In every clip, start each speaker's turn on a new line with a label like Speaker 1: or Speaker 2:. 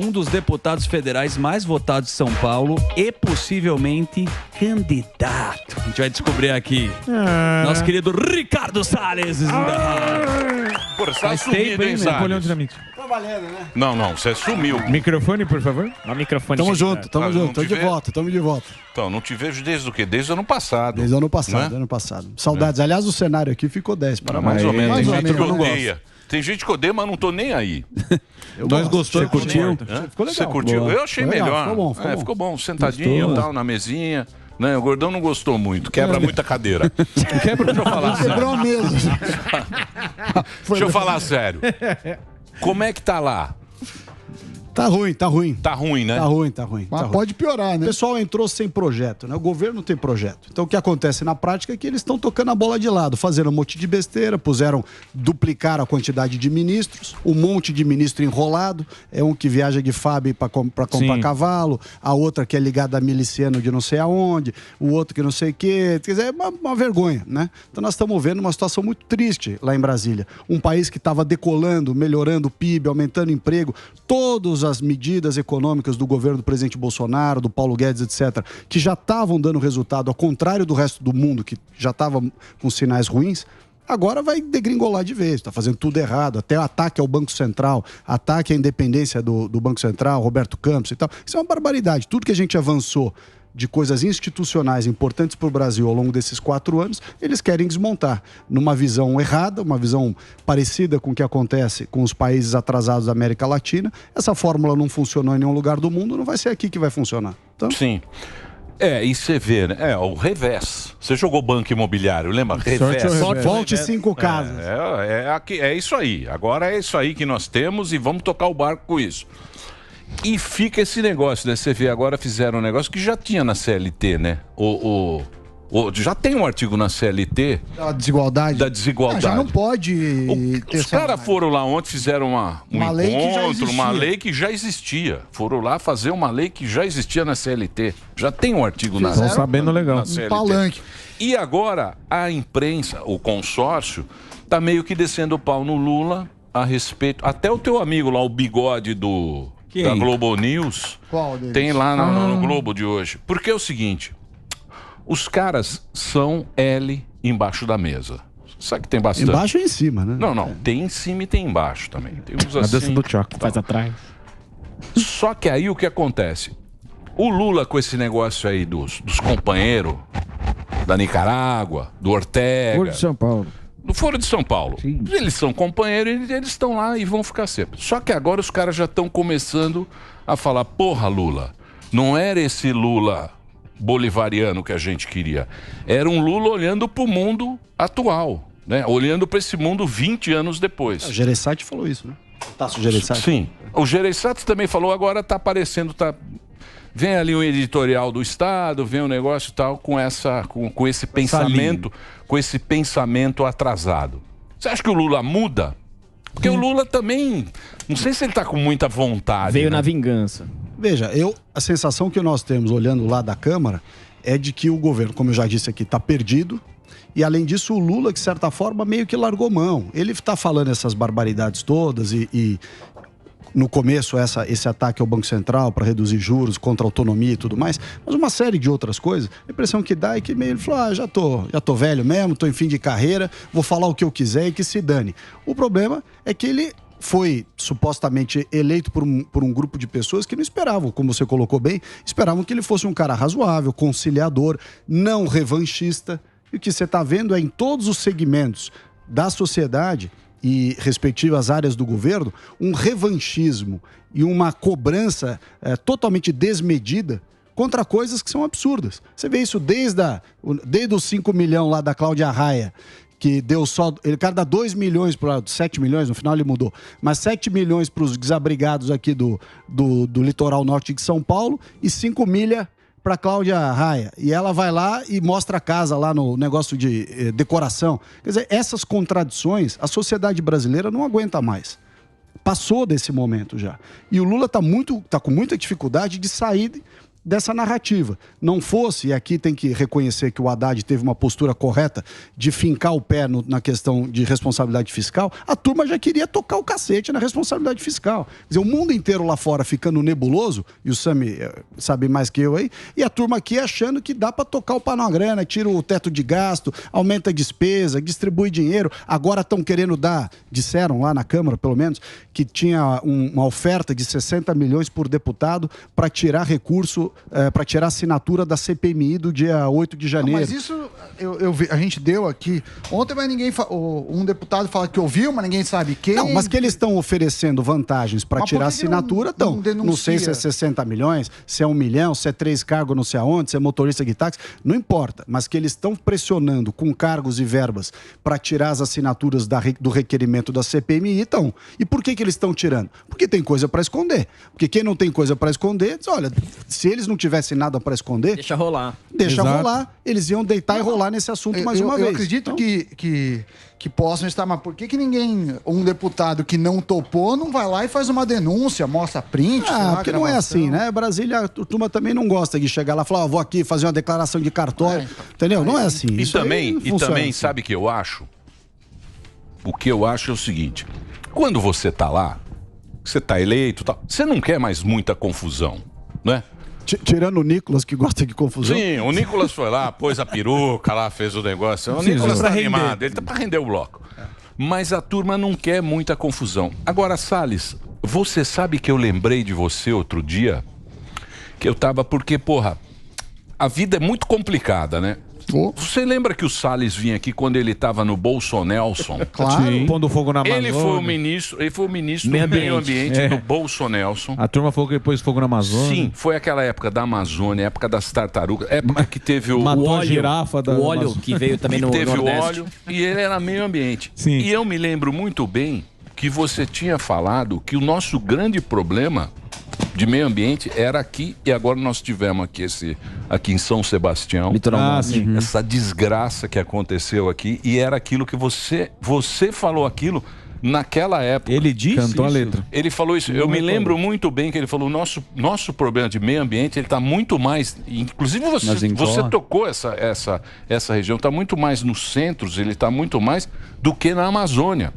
Speaker 1: um dos deputados federais mais votados de São Paulo e possivelmente candidato. A gente vai descobrir aqui. Nosso querido Ricardo Salles.
Speaker 2: Porra, você tá sumido, hein,
Speaker 3: Napoleão
Speaker 2: Salles?
Speaker 3: Dinamite.
Speaker 4: Tá valendo, né?
Speaker 2: Não, você sumiu.
Speaker 3: Microfone, por favor.
Speaker 5: No microfone.
Speaker 4: Tamo junto,
Speaker 2: Ah, não
Speaker 4: tamo
Speaker 2: te
Speaker 4: de
Speaker 2: vê?
Speaker 4: volta, tamo de volta.
Speaker 2: Então, não te vejo desde o quê? Desde o ano passado.
Speaker 4: Desde o ano passado,
Speaker 2: Né?
Speaker 4: ano passado. Saudades. Aliás, o cenário aqui ficou 10.
Speaker 2: Não, mais ou menos. Tem
Speaker 4: Mais ou
Speaker 2: gente
Speaker 4: menos,
Speaker 2: que
Speaker 4: eu não gosto.
Speaker 2: odeia. Tem gente que odeia, mas não tô nem aí.
Speaker 4: Nós
Speaker 3: gostou,
Speaker 4: Você curtiu?
Speaker 2: Hã?
Speaker 4: Ficou legal.
Speaker 2: Você curtiu?
Speaker 4: Boa.
Speaker 2: Eu achei
Speaker 4: Ficou legal,
Speaker 2: melhor.
Speaker 4: ficou bom,
Speaker 2: Ficou bom. Sentadinho,
Speaker 4: Gostou.
Speaker 2: tal, na mesinha. Né? O gordão não gostou muito. Quebra muita cadeira. Deixa eu falar sério.
Speaker 4: Quebrou a mesa.
Speaker 2: Deixa eu falar sério. Como é que tá lá?
Speaker 4: Tá ruim, tá ruim.
Speaker 2: Tá ruim, né?
Speaker 4: Tá ruim, tá ruim.
Speaker 6: Mas
Speaker 4: tá ruim.
Speaker 6: pode piorar,
Speaker 4: O
Speaker 6: né?
Speaker 4: pessoal entrou sem projeto, né? O governo não tem projeto. Então o que acontece na prática é que eles estão tocando a bola de lado, fazendo um monte de besteira, duplicar a quantidade de ministros, um monte de ministro enrolado, é um que viaja de FAB para comprar cavalo, a outra que é ligada a miliciano de não sei aonde, o outro que não sei o quê. Quer dizer, é uma vergonha, né? Então nós estamos vendo uma situação muito triste lá em Brasília. Um país que estava decolando, melhorando o PIB, aumentando o emprego, todas as medidas econômicas do governo do presidente Bolsonaro, do Paulo Guedes, etc., que já estavam dando resultado, ao contrário do resto do mundo, que já estava com sinais ruins, agora vai degringolar de vez, está fazendo tudo errado, até ataque ao Banco Central, ataque à independência do Banco Central, Roberto Campos e tal. Isso é uma barbaridade. Tudo que a gente avançou de coisas institucionais importantes para o Brasil ao longo desses 4 anos, eles querem desmontar numa visão errada, uma visão parecida com o que acontece com os países atrasados da América Latina. Essa fórmula não funcionou em nenhum lugar do mundo, não vai ser aqui que vai funcionar. Então,
Speaker 2: Sim. E você vê, né? O revés. Você jogou banco imobiliário, lembra? Revés.
Speaker 4: volte 5 casas.
Speaker 2: É isso aí. Agora é isso aí que nós temos e vamos tocar o barco com isso. E fica esse negócio, né? Você vê, agora fizeram um negócio que já tinha na CLT, né? Já tem um artigo na CLT
Speaker 6: A desigualdade.
Speaker 2: da desigualdade.
Speaker 6: Já não pode ter
Speaker 2: Os caras foram lá ontem, fizeram um
Speaker 6: lei que já
Speaker 2: encontro, uma
Speaker 6: existia.
Speaker 2: lei que já existia. Foram lá fazer uma lei que já existia na CLT. Já tem um artigo na
Speaker 3: Estão sabendo legal.
Speaker 2: na CLT.
Speaker 6: palanque.
Speaker 2: E agora a imprensa, o consórcio, tá meio que descendo o pau no Lula a respeito. Até o teu amigo lá, o bigode da Globo News,
Speaker 6: Qual deles?
Speaker 2: tem lá no Globo de hoje. Porque é o seguinte: os caras são L embaixo da mesa. Sabe que tem bastante?
Speaker 4: embaixo e em cima, né?
Speaker 2: Não. Tem em cima e tem embaixo também. Tem uns
Speaker 3: A dança
Speaker 2: assim.
Speaker 3: do Chaco.
Speaker 5: Faz atrás.
Speaker 2: Só que aí o que acontece? O Lula com esse negócio aí dos companheiros da Nicarágua, do Ortega,
Speaker 3: Foro de São Paulo.
Speaker 2: do Foro de São Paulo.
Speaker 3: Sim.
Speaker 2: Eles são companheiros, eles estão lá e vão ficar sempre. Só que agora os caras já estão começando a falar: porra, Lula, não era esse Lula bolivariano que a gente queria. Era um Lula olhando para o mundo atual, né? Olhando para esse mundo 20 anos depois.
Speaker 4: O Gereissati falou isso, né? O Tasso Gereissati.
Speaker 2: Sim. O Gereissati também falou, agora tá aparecendo, vem ali um editorial do Estado, vem um negócio e tal com esse pensamento, com esse pensamento atrasado. Você acha que o Lula muda? Porque o Lula também, não sei se ele tá com muita vontade.
Speaker 5: Veio
Speaker 2: né?
Speaker 5: na vingança.
Speaker 4: Veja, a sensação que nós temos olhando lá da Câmara é de que o governo, como eu já disse aqui, está perdido. E além disso, o Lula, de certa forma, meio que largou mão. Ele está falando essas barbaridades todas e no começo, esse ataque ao Banco Central para reduzir juros, contra a autonomia e tudo mais, mas uma série de outras coisas. A impressão que dá é que meio ele falou: já tô velho mesmo, tô em fim de carreira, vou falar o que eu quiser e que se dane. O problema é que ele foi supostamente eleito por um grupo de pessoas que não esperavam, como você colocou bem, esperavam que ele fosse um cara razoável, conciliador, não revanchista. E o que você está vendo é em todos os segmentos da sociedade e respectivas áreas do governo, um revanchismo e uma cobrança totalmente desmedida contra coisas que são absurdas. Você vê isso desde os 5 milhões lá da Cláudia Raia, que deu só... Ele cara dá 2 milhões para 7 milhões, no final ele mudou, mas 7 milhões para os desabrigados aqui do litoral norte de São Paulo e 5 milhas para Cláudia Raia. E ela vai lá e mostra a casa lá no negócio de decoração. Quer dizer, essas contradições, a sociedade brasileira não aguenta mais. Passou desse momento já. E o Lula tá com muita dificuldade de sair dessa narrativa. Não fosse, e aqui tem que reconhecer que o Haddad teve uma postura correta de fincar o pé na questão de responsabilidade fiscal, a turma já queria tocar o cacete na responsabilidade fiscal. Quer dizer, o mundo inteiro lá fora ficando nebuloso, e o Sami sabe mais que eu aí, e a turma aqui achando que dá para tocar o pau na grana, tira o teto de gasto, aumenta a despesa, distribui dinheiro. Agora estão querendo dar, disseram lá na Câmara, pelo menos, que tinha uma oferta de 60 milhões por deputado para tirar recurso, para tirar assinatura da CPMI do dia 8 de janeiro.
Speaker 6: Mas isso a gente deu aqui. Ontem, mas ninguém. Um deputado fala que ouviu, mas ninguém sabe quem.
Speaker 4: Não, mas que eles estão oferecendo vantagens para tirar assinatura, não sei se é 60 milhões, se é 1 milhão, se é 3 cargos não sei aonde, se é motorista de táxi, não importa. Mas que eles estão pressionando com cargos e verbas para tirar as assinaturas do requerimento da CPMI, então. E por que eles estão tirando? Porque tem coisa para esconder. Porque quem não tem coisa para esconder, diz, olha, se eles não tivessem nada para esconder...
Speaker 3: Deixa rolar.
Speaker 4: Deixa rolar. Eles iam deitar e rolar nesse assunto mais uma vez.
Speaker 6: Eu acredito que possam estar, mas por que um deputado que não topou não vai lá e faz uma denúncia, mostra print?
Speaker 4: Porque não é assim, né? Brasília, a turma também não gosta de chegar lá e falar, vou aqui fazer uma declaração de cartório, entendeu? Não é assim.
Speaker 2: E também,
Speaker 4: assim.
Speaker 2: sabe o que eu acho? O que eu acho é o seguinte, quando você tá lá, você tá eleito, você não quer mais muita confusão, né?
Speaker 4: Tirando o Nicolas, que gosta de confusão.
Speaker 2: Sim, o Nicolas foi lá, pôs a peruca lá, fez o negócio. O Nicolas tá animado, ele tá pra render o bloco. Mas a turma não quer muita confusão. Agora, Salles, você sabe que eu lembrei de você outro dia? Que eu tava, porque, porra, a vida é muito complicada, né? Você lembra que o Salles vinha aqui quando ele estava no Bolsonelson?
Speaker 5: Claro. Sim. Pondo fogo na Amazônia.
Speaker 2: Ele foi o ministro do Meio Ambiente do Bolsonelson.
Speaker 5: A turma falou que ele pôs fogo na Amazônia.
Speaker 2: Sim, foi aquela época da Amazônia, época das tartarugas, época que teve o
Speaker 5: Matou
Speaker 2: óleo,
Speaker 5: a girafa da
Speaker 3: o óleo Amazônia. Que veio também no
Speaker 2: teve
Speaker 3: Nordeste.
Speaker 2: O óleo e ele era meio ambiente.
Speaker 5: Sim.
Speaker 2: E eu me lembro muito bem que você tinha falado que o nosso grande problema de meio ambiente era aqui, e agora nós tivemos aqui em São Sebastião, essa desgraça que aconteceu aqui, e era aquilo que você falou aquilo naquela época.
Speaker 5: Ele disse cantou isso? A letra.
Speaker 2: Ele falou isso. Eu me lembro muito bem que ele falou, nosso problema de meio ambiente, ele está muito mais, inclusive você tocou essa região, está muito mais nos centros, ele está muito mais do que na Amazônia.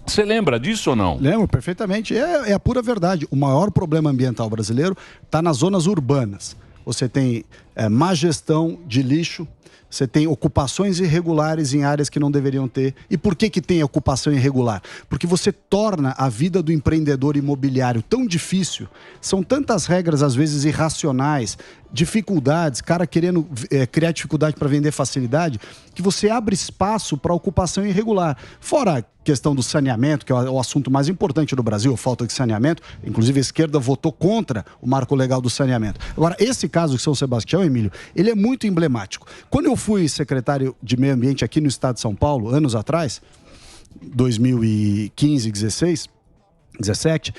Speaker 2: Você lembra disso ou não?
Speaker 4: Lembro perfeitamente. É a pura verdade. O maior problema ambiental brasileiro está nas zonas urbanas. Você tem má gestão de lixo, você tem ocupações irregulares em áreas que não deveriam ter. E por que tem ocupação irregular? Porque você torna a vida do empreendedor imobiliário tão difícil, são tantas regras, às vezes, irracionais, dificuldades, cara querendo criar dificuldade para vender facilidade, que você abre espaço para ocupação irregular. Fora a questão do saneamento, que é o assunto mais importante do Brasil, a falta de saneamento. Inclusive, a esquerda votou contra o marco legal do saneamento. Agora, esse caso de São Sebastião, Emílio, ele é muito emblemático. Quando eu fui secretário de Meio Ambiente aqui no estado de São Paulo, anos atrás, 2015, 16, 17,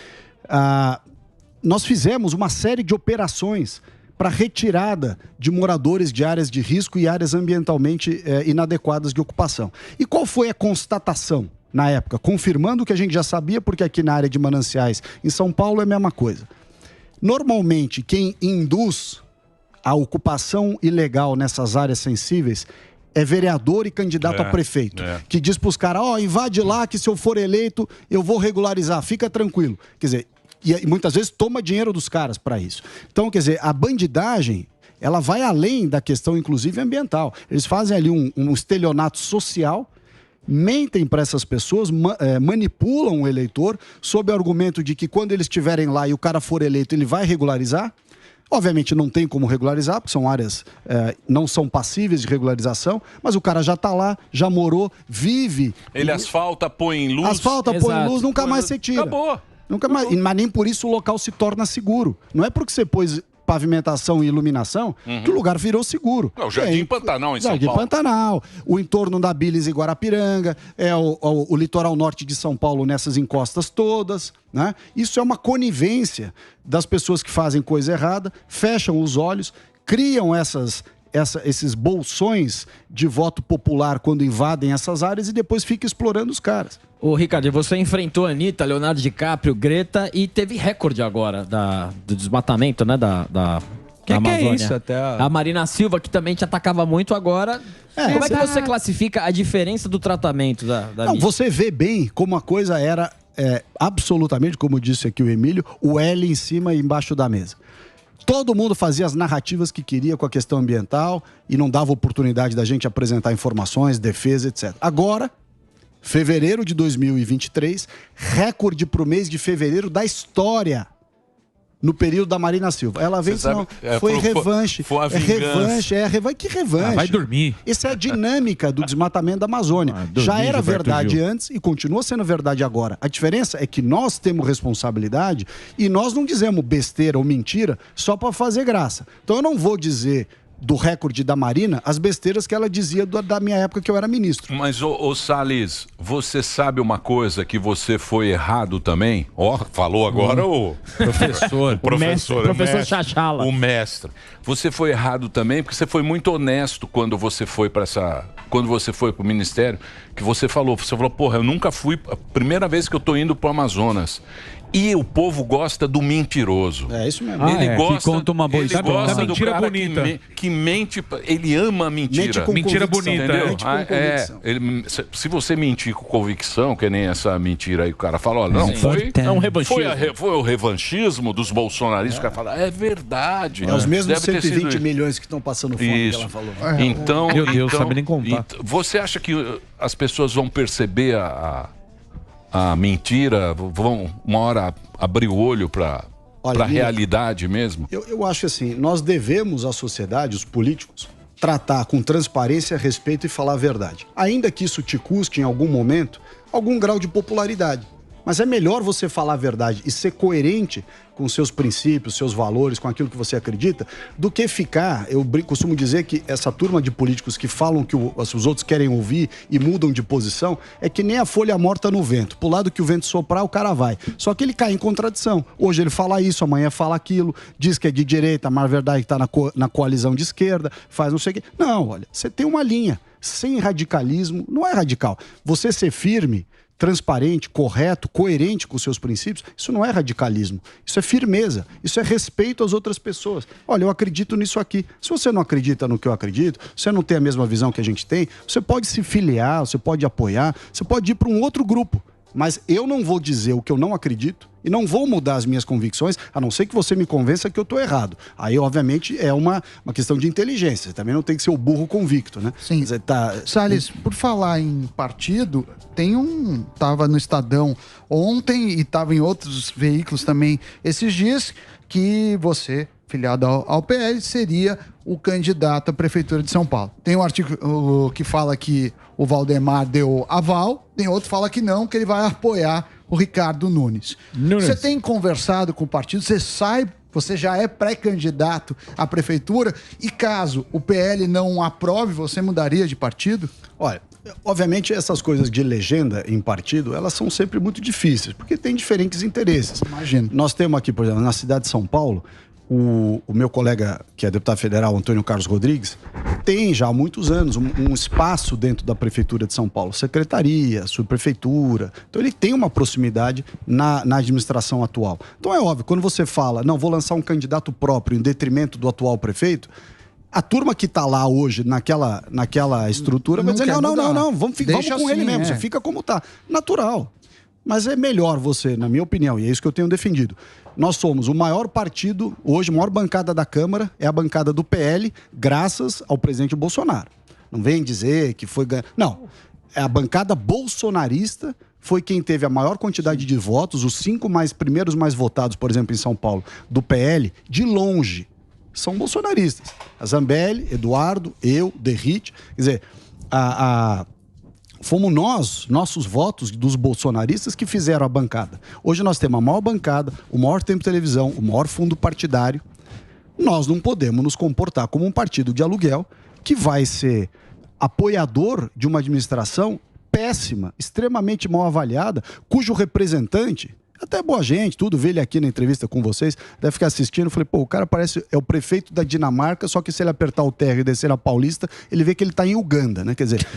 Speaker 4: nós fizemos uma série de operações para retirada de moradores de áreas de risco e áreas ambientalmente inadequadas de ocupação. E qual foi a constatação na época? Confirmando o que a gente já sabia, porque aqui na área de mananciais em São Paulo é a mesma coisa. Normalmente, quem induz a ocupação ilegal nessas áreas sensíveis é vereador e candidato a prefeito, que diz para os caras, invade lá que se eu for eleito eu vou regularizar, fica tranquilo. Quer dizer, e muitas vezes toma dinheiro dos caras para isso. Então, quer dizer, a bandidagem, ela vai além da questão, inclusive, ambiental. Eles fazem ali um estelionato social, mentem para essas pessoas, manipulam o eleitor, sob o argumento de que quando eles estiverem lá e o cara for eleito, ele vai regularizar. Obviamente não tem como regularizar, porque são áreas não são passíveis de regularização, mas o cara já está lá, já morou, vive.
Speaker 2: Ele asfalta, põe em luz.
Speaker 4: Asfalta, põe em luz, nunca mais você tira.
Speaker 2: Acabou.
Speaker 4: Nunca mais, mas nem por isso o local se torna seguro. Não é porque você pôs pavimentação e iluminação que o lugar virou seguro.
Speaker 2: É o Jardim Pantanal em São Paulo.
Speaker 4: Jardim Pantanal, o entorno da Bilis e Guarapiranga, o litoral norte de São Paulo nessas encostas todas, né? Isso é uma conivência das pessoas que fazem coisa errada, fecham os olhos, criam esses bolsões de voto popular quando invadem essas áreas e depois fica explorando os caras.
Speaker 3: Ô, Ricardo, você enfrentou a Anitta, Leonardo DiCaprio, Greta e teve recorde agora do desmatamento, né? Que
Speaker 1: Amazônia.
Speaker 3: é isso?
Speaker 1: Até
Speaker 3: A Marina Silva, que também te atacava muito agora. Como é que você classifica a diferença do tratamento da
Speaker 4: Não,
Speaker 3: mídia?
Speaker 4: você vê bem como a coisa era absolutamente, como disse aqui o Emílio, o L em cima e embaixo da mesa. Todo mundo fazia as narrativas que queria com a questão ambiental e não dava oportunidade da gente apresentar informações, defesa, etc. Agora, fevereiro de 2023, recorde para o mês de fevereiro da história. No período da Marina Silva. Ela veio
Speaker 2: Você
Speaker 4: não,
Speaker 2: sabe,
Speaker 4: foi revanche.
Speaker 2: foi a
Speaker 4: revanche, que revanche.
Speaker 1: vai dormir.
Speaker 4: Essa é a dinâmica do desmatamento da Amazônia. Já era
Speaker 5: Gilberto
Speaker 4: verdade
Speaker 5: Gil.
Speaker 4: antes e continua sendo verdade agora. A diferença é que nós temos responsabilidade e nós não dizemos besteira ou mentira só para fazer graça. Então eu não vou dizer do recorde da Marina as besteiras que ela dizia da minha época que eu era ministro.
Speaker 2: Mas, ô Salles, você sabe uma coisa que você foi errado também? Ó, falou agora o
Speaker 1: Professor.
Speaker 2: o professor.
Speaker 3: Professor
Speaker 2: o mestre,
Speaker 3: Chachala.
Speaker 2: O mestre. Você foi errado também porque você foi muito honesto quando você foi para quando você foi para o ministério, que você falou, porra, eu nunca fui, a primeira vez que eu tô indo pro Amazonas. E o povo gosta do mentiroso.
Speaker 4: É isso mesmo.
Speaker 2: Ele gosta,
Speaker 1: que conta uma boa
Speaker 2: ele
Speaker 1: história.
Speaker 2: gosta
Speaker 1: Da
Speaker 2: do
Speaker 1: mentira
Speaker 2: cara
Speaker 1: bonita.
Speaker 2: que mente, ele ama a mentira.
Speaker 4: Mente com
Speaker 1: Mentira
Speaker 4: convicção.
Speaker 1: bonita,
Speaker 2: Entendeu?
Speaker 4: Mente com convicção.
Speaker 2: Se você mentir com convicção, que nem essa mentira aí, o cara fala, olha, não, foi
Speaker 3: É um revanchismo.
Speaker 2: foi o revanchismo dos bolsonaristas, o cara fala, é verdade.
Speaker 4: É os mesmos
Speaker 2: Deve ter sido
Speaker 4: 120
Speaker 2: isso.
Speaker 4: milhões que estão passando fome, que
Speaker 2: Isso.
Speaker 4: ela falou.
Speaker 2: Então,
Speaker 5: Meu Deus,
Speaker 2: então,
Speaker 5: sabe nem contar.
Speaker 2: Você acha que as pessoas vão perceber a mentira, vão uma hora abrir o olho para
Speaker 4: Olha,
Speaker 2: a realidade mesmo?
Speaker 4: Eu acho assim, nós devemos à sociedade, os políticos, tratar com transparência, respeito e falar a verdade. Ainda que isso te custe, em algum momento, algum grau de popularidade. Mas é melhor você falar a verdade e ser coerente com seus princípios, seus valores, com aquilo que você acredita, do que ficar... Eu costumo dizer que essa turma de políticos que falam que os outros querem ouvir e mudam de posição, é que nem a folha morta no vento. Pro lado que o vento soprar, o cara vai. Só que ele cai em contradição. Hoje ele fala isso, amanhã fala aquilo, diz que é de direita, mas na verdade está na coalizão de esquerda, faz não sei o quê. Não, olha, você tem uma linha. Sem radicalismo, não é radical. Você ser firme, transparente, correto, coerente com os seus princípios, isso não é radicalismo, isso é firmeza, isso é respeito às outras pessoas. Olha, eu acredito nisso aqui. Se você não acredita no que eu acredito, você não tem a mesma visão que a gente tem, você pode se filiar, você pode apoiar, você pode ir para um outro grupo. Mas eu não vou dizer o que eu não acredito e não vou mudar as minhas convicções, a não ser que você me convença que eu estou errado. Aí, obviamente, é uma questão de inteligência. Você também não tem que ser o burro convicto, né?
Speaker 6: Sim.
Speaker 4: Você tá...
Speaker 6: Salles, por falar em partido, tava no Estadão ontem e tava em outros veículos também esses dias, que você, filiado ao PL, seria o candidato à Prefeitura de São Paulo. Tem um artigo que fala que o Valdemar deu aval, tem outro que fala que não, que ele vai apoiar o Ricardo Nunes. Você tem conversado com o partido, você já é pré-candidato à prefeitura e caso o PL não aprove, você mudaria de partido?
Speaker 4: Olha, obviamente essas coisas de legenda em partido, elas são sempre muito difíceis, porque tem diferentes interesses.
Speaker 6: Imagino.
Speaker 4: Nós temos aqui, por exemplo, na cidade de São Paulo, o meu colega, que é deputado federal, Antônio Carlos Rodrigues, tem já há muitos anos um espaço dentro da Prefeitura de São Paulo, secretaria, subprefeitura. Então ele tem uma proximidade na administração atual. Então é óbvio, quando você fala, não, vou lançar um candidato próprio em detrimento do atual prefeito, a turma que está lá hoje naquela estrutura vai dizer, não, vamos com ele mesmo, você fica como está. Natural. Mas é melhor você, na minha opinião, e é isso que eu tenho defendido. Nós somos o maior partido, hoje, a maior bancada da Câmara, é a bancada do PL, graças ao presidente Bolsonaro. Não vem dizer que foi... Não, a bancada bolsonarista foi quem teve a maior quantidade de votos, os 5 primeiros mais votados, por exemplo, em São Paulo, do PL, de longe, são bolsonaristas. A Zambelli, Eduardo, eu, Derrite, quer dizer, fomos nossos votos dos bolsonaristas que fizeram a bancada. Hoje nós temos a maior bancada, o maior tempo de televisão, o maior fundo partidário. Nós não podemos nos comportar como um partido de aluguel que vai ser apoiador de uma administração péssima, extremamente mal avaliada, cujo representante, Até boa gente, tudo, vê ele aqui na entrevista com vocês, deve ficar assistindo. Eu falei, pô, o cara parece, é o prefeito da Dinamarca, só que se ele apertar o TR e descer na Paulista, ele vê que ele tá em Uganda, né? Quer dizer,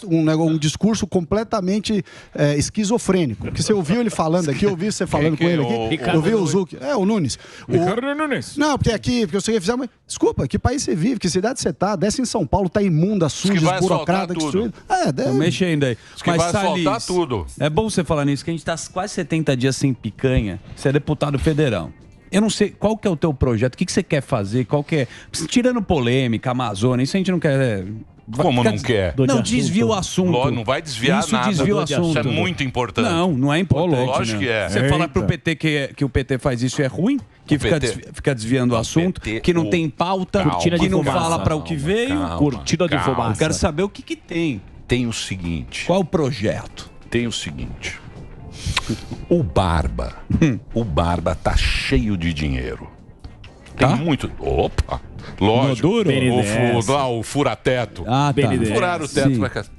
Speaker 4: um discurso completamente esquizofrênico. Porque você ouviu ele falando aqui, eu ouvi você falando com ele aqui, eu vi o Zuc, o Nunes.
Speaker 5: Ricardo Nunes.
Speaker 4: Não, porque aqui, porque eu sei que fizeram, mas desculpa, que país você vive, que cidade você tá? Desce em São Paulo, tá imunda, suja, burocrata, destruído.
Speaker 1: Tô mexendo aí.
Speaker 2: Diz que vai asfaltar tudo.
Speaker 1: É bom você falar nisso, que a gente tá quase 70 dias sem picanha. Você é deputado federal. Eu não sei qual que é o teu projeto, o que você quer fazer, qual que é... Tirando polêmica, Amazônia, isso a gente não quer...
Speaker 2: Como não quer?
Speaker 1: Não, desvia o assunto.
Speaker 2: Não vai desviar
Speaker 1: isso
Speaker 2: nada.
Speaker 1: Desvia o assunto.
Speaker 2: Isso é muito importante.
Speaker 1: Não é importante.
Speaker 2: Lógico que é.
Speaker 1: Você fala pro PT que o PT faz isso é ruim? Que fica desviando o assunto, que não tem pauta, que não fala para o que veio.
Speaker 3: Cortina de fumaça.
Speaker 1: Eu quero saber o que tem.
Speaker 2: Tem o seguinte.
Speaker 1: Qual o projeto?
Speaker 2: Tem o seguinte. O Barba tá cheio de dinheiro. Tem muito... Opa! Lógico. O fura-teto.
Speaker 1: Ah, tá.
Speaker 2: Furaram o teto.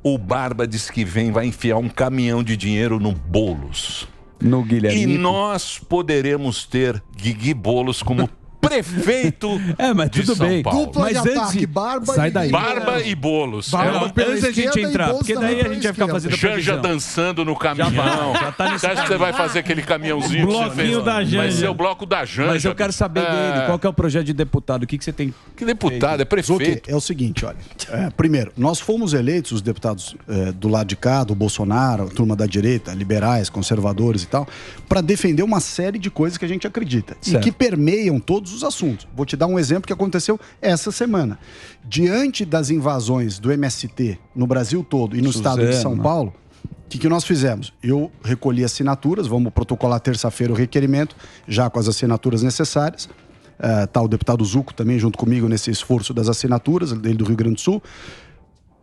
Speaker 2: O Barba diz que vai enfiar um caminhão de dinheiro no Boulos.
Speaker 1: No Guilherme.
Speaker 2: E nós poderemos ter Guigui Boulos como prefeito
Speaker 1: mas
Speaker 2: de
Speaker 1: tudo
Speaker 2: São
Speaker 1: bem.
Speaker 2: Paulo.
Speaker 6: Dupla de ataque, Barba
Speaker 1: sai daí.
Speaker 2: Barba e Boulos.
Speaker 6: Barba pela
Speaker 1: Antes da gente
Speaker 6: esquerda e
Speaker 1: entrar,
Speaker 6: Boulos
Speaker 1: porque daí
Speaker 6: também
Speaker 1: a gente vai ficar
Speaker 6: pela
Speaker 1: fazendo
Speaker 2: Janja
Speaker 1: previsão.
Speaker 2: dançando no caminhão.
Speaker 1: Já tá nesse
Speaker 2: Você acha que você vai fazer aquele caminhãozinho que você fez?
Speaker 5: da Janja.
Speaker 2: Vai ser o bloco da Janja.
Speaker 1: Mas eu quero saber dele, qual que é o projeto de deputado, o que você tem...
Speaker 2: Que deputado? É prefeito.
Speaker 4: É o seguinte, olha. Primeiro, nós fomos eleitos, os deputados do lado de cá, do Bolsonaro, a turma da direita, liberais, conservadores e tal, para defender uma série de coisas que a gente acredita e que permeiam todos os assuntos. Vou te dar um exemplo que aconteceu essa semana. Diante das invasões do MST no Brasil todo e no estado de São Paulo, o que nós fizemos? Eu recolhi assinaturas, vamos protocolar terça-feira o requerimento, já com as assinaturas necessárias. Tá o deputado Zucco também junto comigo nesse esforço das assinaturas, dele do Rio Grande do Sul,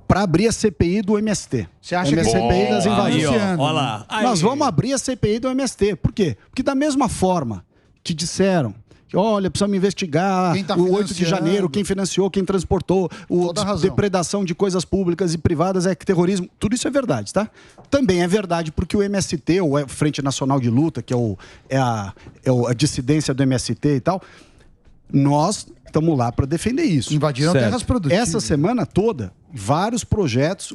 Speaker 4: para abrir a CPI do MST.
Speaker 6: Você acha que
Speaker 4: a CPI das invasões?
Speaker 1: Olha lá.
Speaker 4: Nós vamos abrir a CPI do MST. Por quê? Porque da mesma forma que disseram que, olha, precisamos investigar o 8 de janeiro, quem financiou, quem transportou, depredação de coisas públicas e privadas, terrorismo, tudo isso é verdade, tá? Também é verdade porque o MST, ou Frente Nacional de Luta, que é a dissidência do MST e tal, nós estamos lá para defender isso.
Speaker 6: Invadiram terras produtivas.
Speaker 4: Essa semana toda, vários projetos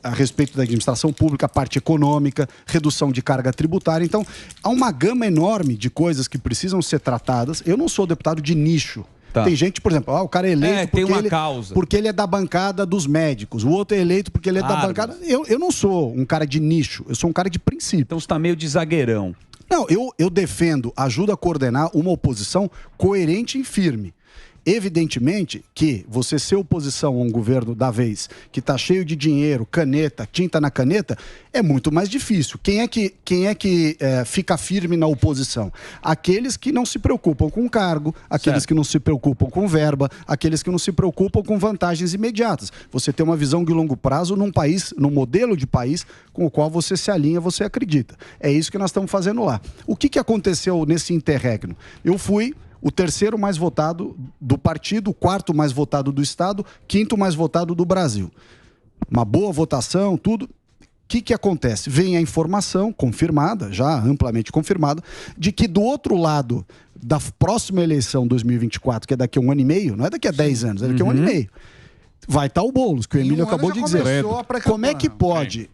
Speaker 4: a respeito da administração pública, a parte econômica, redução de carga tributária. Então, há uma gama enorme de coisas que precisam ser tratadas. Eu não sou deputado de nicho. Tá. Tem gente, por exemplo, o cara é eleito porque ele é da bancada dos médicos. O outro é eleito porque ele é da bancada... Eu não sou um cara de nicho, eu sou um cara de princípio.
Speaker 1: Então você está meio de zagueirão.
Speaker 4: Não, eu defendo, ajudo a coordenar uma oposição coerente e firme. Evidentemente que você ser oposição a um governo da vez que está cheio de dinheiro, caneta, tinta na caneta, é muito mais difícil. Quem é que fica firme na oposição? Aqueles que não se preocupam com cargo, aqueles que não se preocupam com verba, aqueles que não se preocupam com vantagens imediatas. Você tem uma visão de longo prazo num país, num modelo de país com o qual você se alinha, você acredita. É isso que nós estamos fazendo lá. O que aconteceu nesse interregno? Eu fui o terceiro mais votado do partido, o quarto mais votado do estado, quinto mais votado do Brasil. Uma boa votação, tudo. O que acontece? Vem a informação confirmada, já amplamente confirmada, de que do outro lado da próxima eleição 2024, que é daqui a 1 ano e meio, não é daqui a 10 anos, é daqui a 1 ano e meio, vai estar o Boulos, que o Emílio acabou de dizer. Como é que pode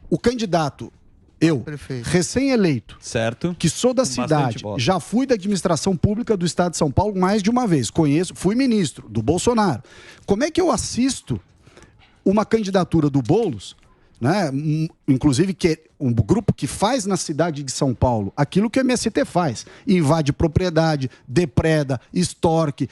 Speaker 4: o candidato, eu, recém-eleito,
Speaker 1: certo,
Speaker 4: que sou da cidade, já fui da administração pública do estado de São Paulo mais de uma vez, fui ministro do Bolsonaro. Como é que eu assisto uma candidatura do Boulos, né? Inclusive que é um grupo que faz na cidade de São Paulo aquilo que o MST faz, invade propriedade, depreda, extorque,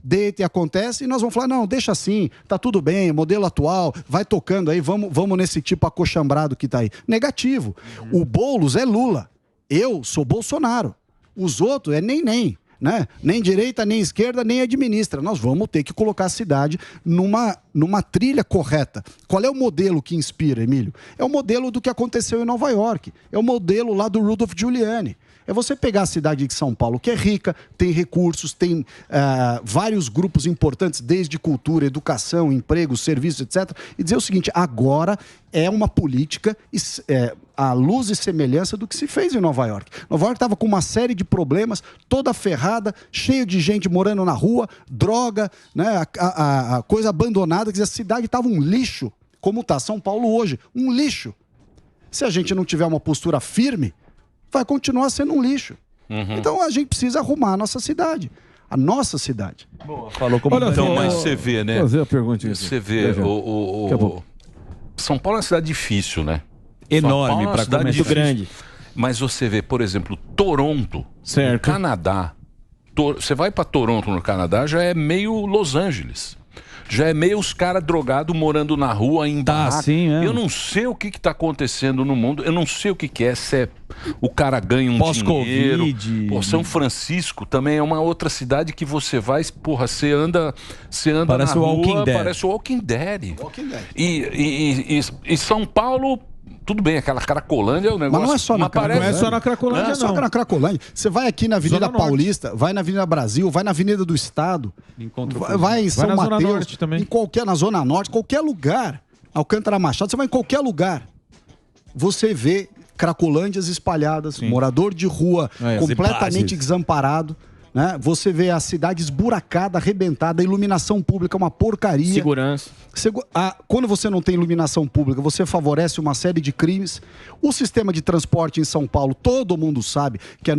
Speaker 4: deita e acontece, e nós vamos falar, não, deixa assim, tá tudo bem, modelo atual, vai tocando aí, vamos nesse tipo acochambrado que tá aí. Negativo. O Boulos é Lula, eu sou Bolsonaro, os outros é nem. Né? Nem direita, nem esquerda, nem administra. Nós vamos ter que colocar a cidade numa trilha correta. Qual é o modelo que inspira, Emílio? É o modelo do que aconteceu em Nova York. É o modelo lá do Rudolph Giuliani. É você pegar a cidade de São Paulo, que é rica, tem recursos, tem vários grupos importantes, desde cultura, educação, emprego, serviços, etc. E dizer o seguinte, agora é uma política à luz e semelhança do que se fez em Nova York. Nova York estava com uma série de problemas, toda ferrada, cheio de gente morando na rua, droga, né, a coisa abandonada, quer dizer, a cidade estava um lixo, como está São Paulo hoje, um lixo. Se a gente não tiver uma postura firme, vai continuar sendo um lixo. Então a gente precisa arrumar a nossa cidade. A nossa cidade.
Speaker 1: Boa, falou como
Speaker 2: então, mas você vê, né?
Speaker 5: Fazer a perguntinha aqui.
Speaker 2: Você vê, São Paulo é uma cidade difícil, né?
Speaker 1: Enorme, para começar.
Speaker 3: Muito grande.
Speaker 2: Mas você vê, por exemplo, Toronto,
Speaker 5: certo.
Speaker 2: No Canadá. Você vai para Toronto, no Canadá, já é meio Los Angeles. Já é meio os caras drogados morando na rua em barraca.
Speaker 1: Assim,
Speaker 2: eu não sei o que está acontecendo no mundo. Eu não sei o que é. Se é o cara ganha um dinheiro. Pô, São Francisco também é uma outra cidade que você vai, porra, você anda
Speaker 1: parece
Speaker 2: na
Speaker 1: o
Speaker 2: rua,
Speaker 1: Walking Dead.
Speaker 2: parece o Walking Dead. E São Paulo... Tudo bem, aquela Cracolândia é um negócio...
Speaker 4: Mas não é só na Cracolândia.
Speaker 5: Não é só na Cracolândia,
Speaker 4: não. É só na Cracolândia. Você vai aqui na Avenida Paulista, vai na Avenida Brasil, vai na Avenida do Estado, vai em São Mateus, na Zona Norte, qualquer lugar. Alcântara Machado, você vai em qualquer lugar. Você vê Cracolândias espalhadas, morador de rua completamente desamparado. Né? Você vê a cidade esburacada, arrebentada, a iluminação pública é uma porcaria.
Speaker 3: Segurança.
Speaker 4: Quando você não tem iluminação pública, você favorece uma série de crimes. O sistema de transporte em São Paulo, todo mundo sabe que é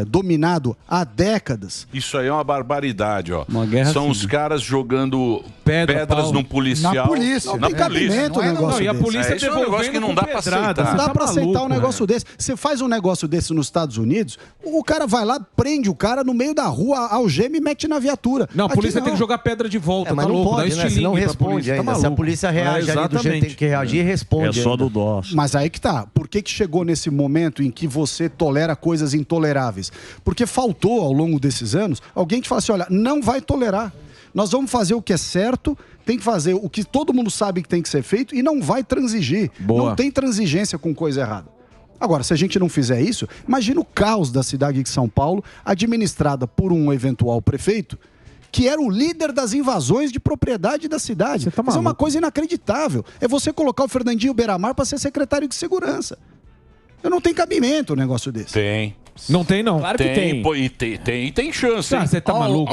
Speaker 4: dominado há décadas.
Speaker 2: Isso aí é uma barbaridade, ó.
Speaker 1: São
Speaker 2: os caras jogando pedras no policial.
Speaker 4: Na polícia. Não tem cabimento um negócio desse.
Speaker 5: E a polícia
Speaker 2: é um negócio que não dá pra aceitar.
Speaker 4: Não dá pra aceitar um negócio desse. Você faz um negócio desse nos Estados Unidos, o cara vai lá, prende o cara no meio da rua, algema e mete na viatura.
Speaker 5: Não, a polícia tem que jogar pedra de volta,
Speaker 7: mas não pode, né? Se não responde ainda. Se a polícia reage ali do jeito que tem que reagir, responde.
Speaker 5: É só do DOS.
Speaker 4: Mas aí que tá. Por que chegou nesse momento em que você tolera coisas intoleráveis? Porque faltou, ao longo desses anos, alguém que fala assim, olha, não vai tolerar. Nós vamos fazer o que é certo, tem que fazer o que todo mundo sabe que tem que ser feito e não vai transigir.
Speaker 5: Boa.
Speaker 4: Não tem transigência com coisa errada. Agora, se a gente não fizer isso, imagina o caos da cidade de São Paulo, administrada por um eventual prefeito, que era o líder das invasões de propriedade da cidade. Isso é uma coisa inacreditável. É você colocar o Fernandinho Beiramar para ser secretário de segurança. Não tem cabimento um negócio desse.
Speaker 2: Tem.
Speaker 5: Não tem, não.
Speaker 3: Claro que tem.
Speaker 2: Pô, e tem chance.
Speaker 5: Você tá maluco?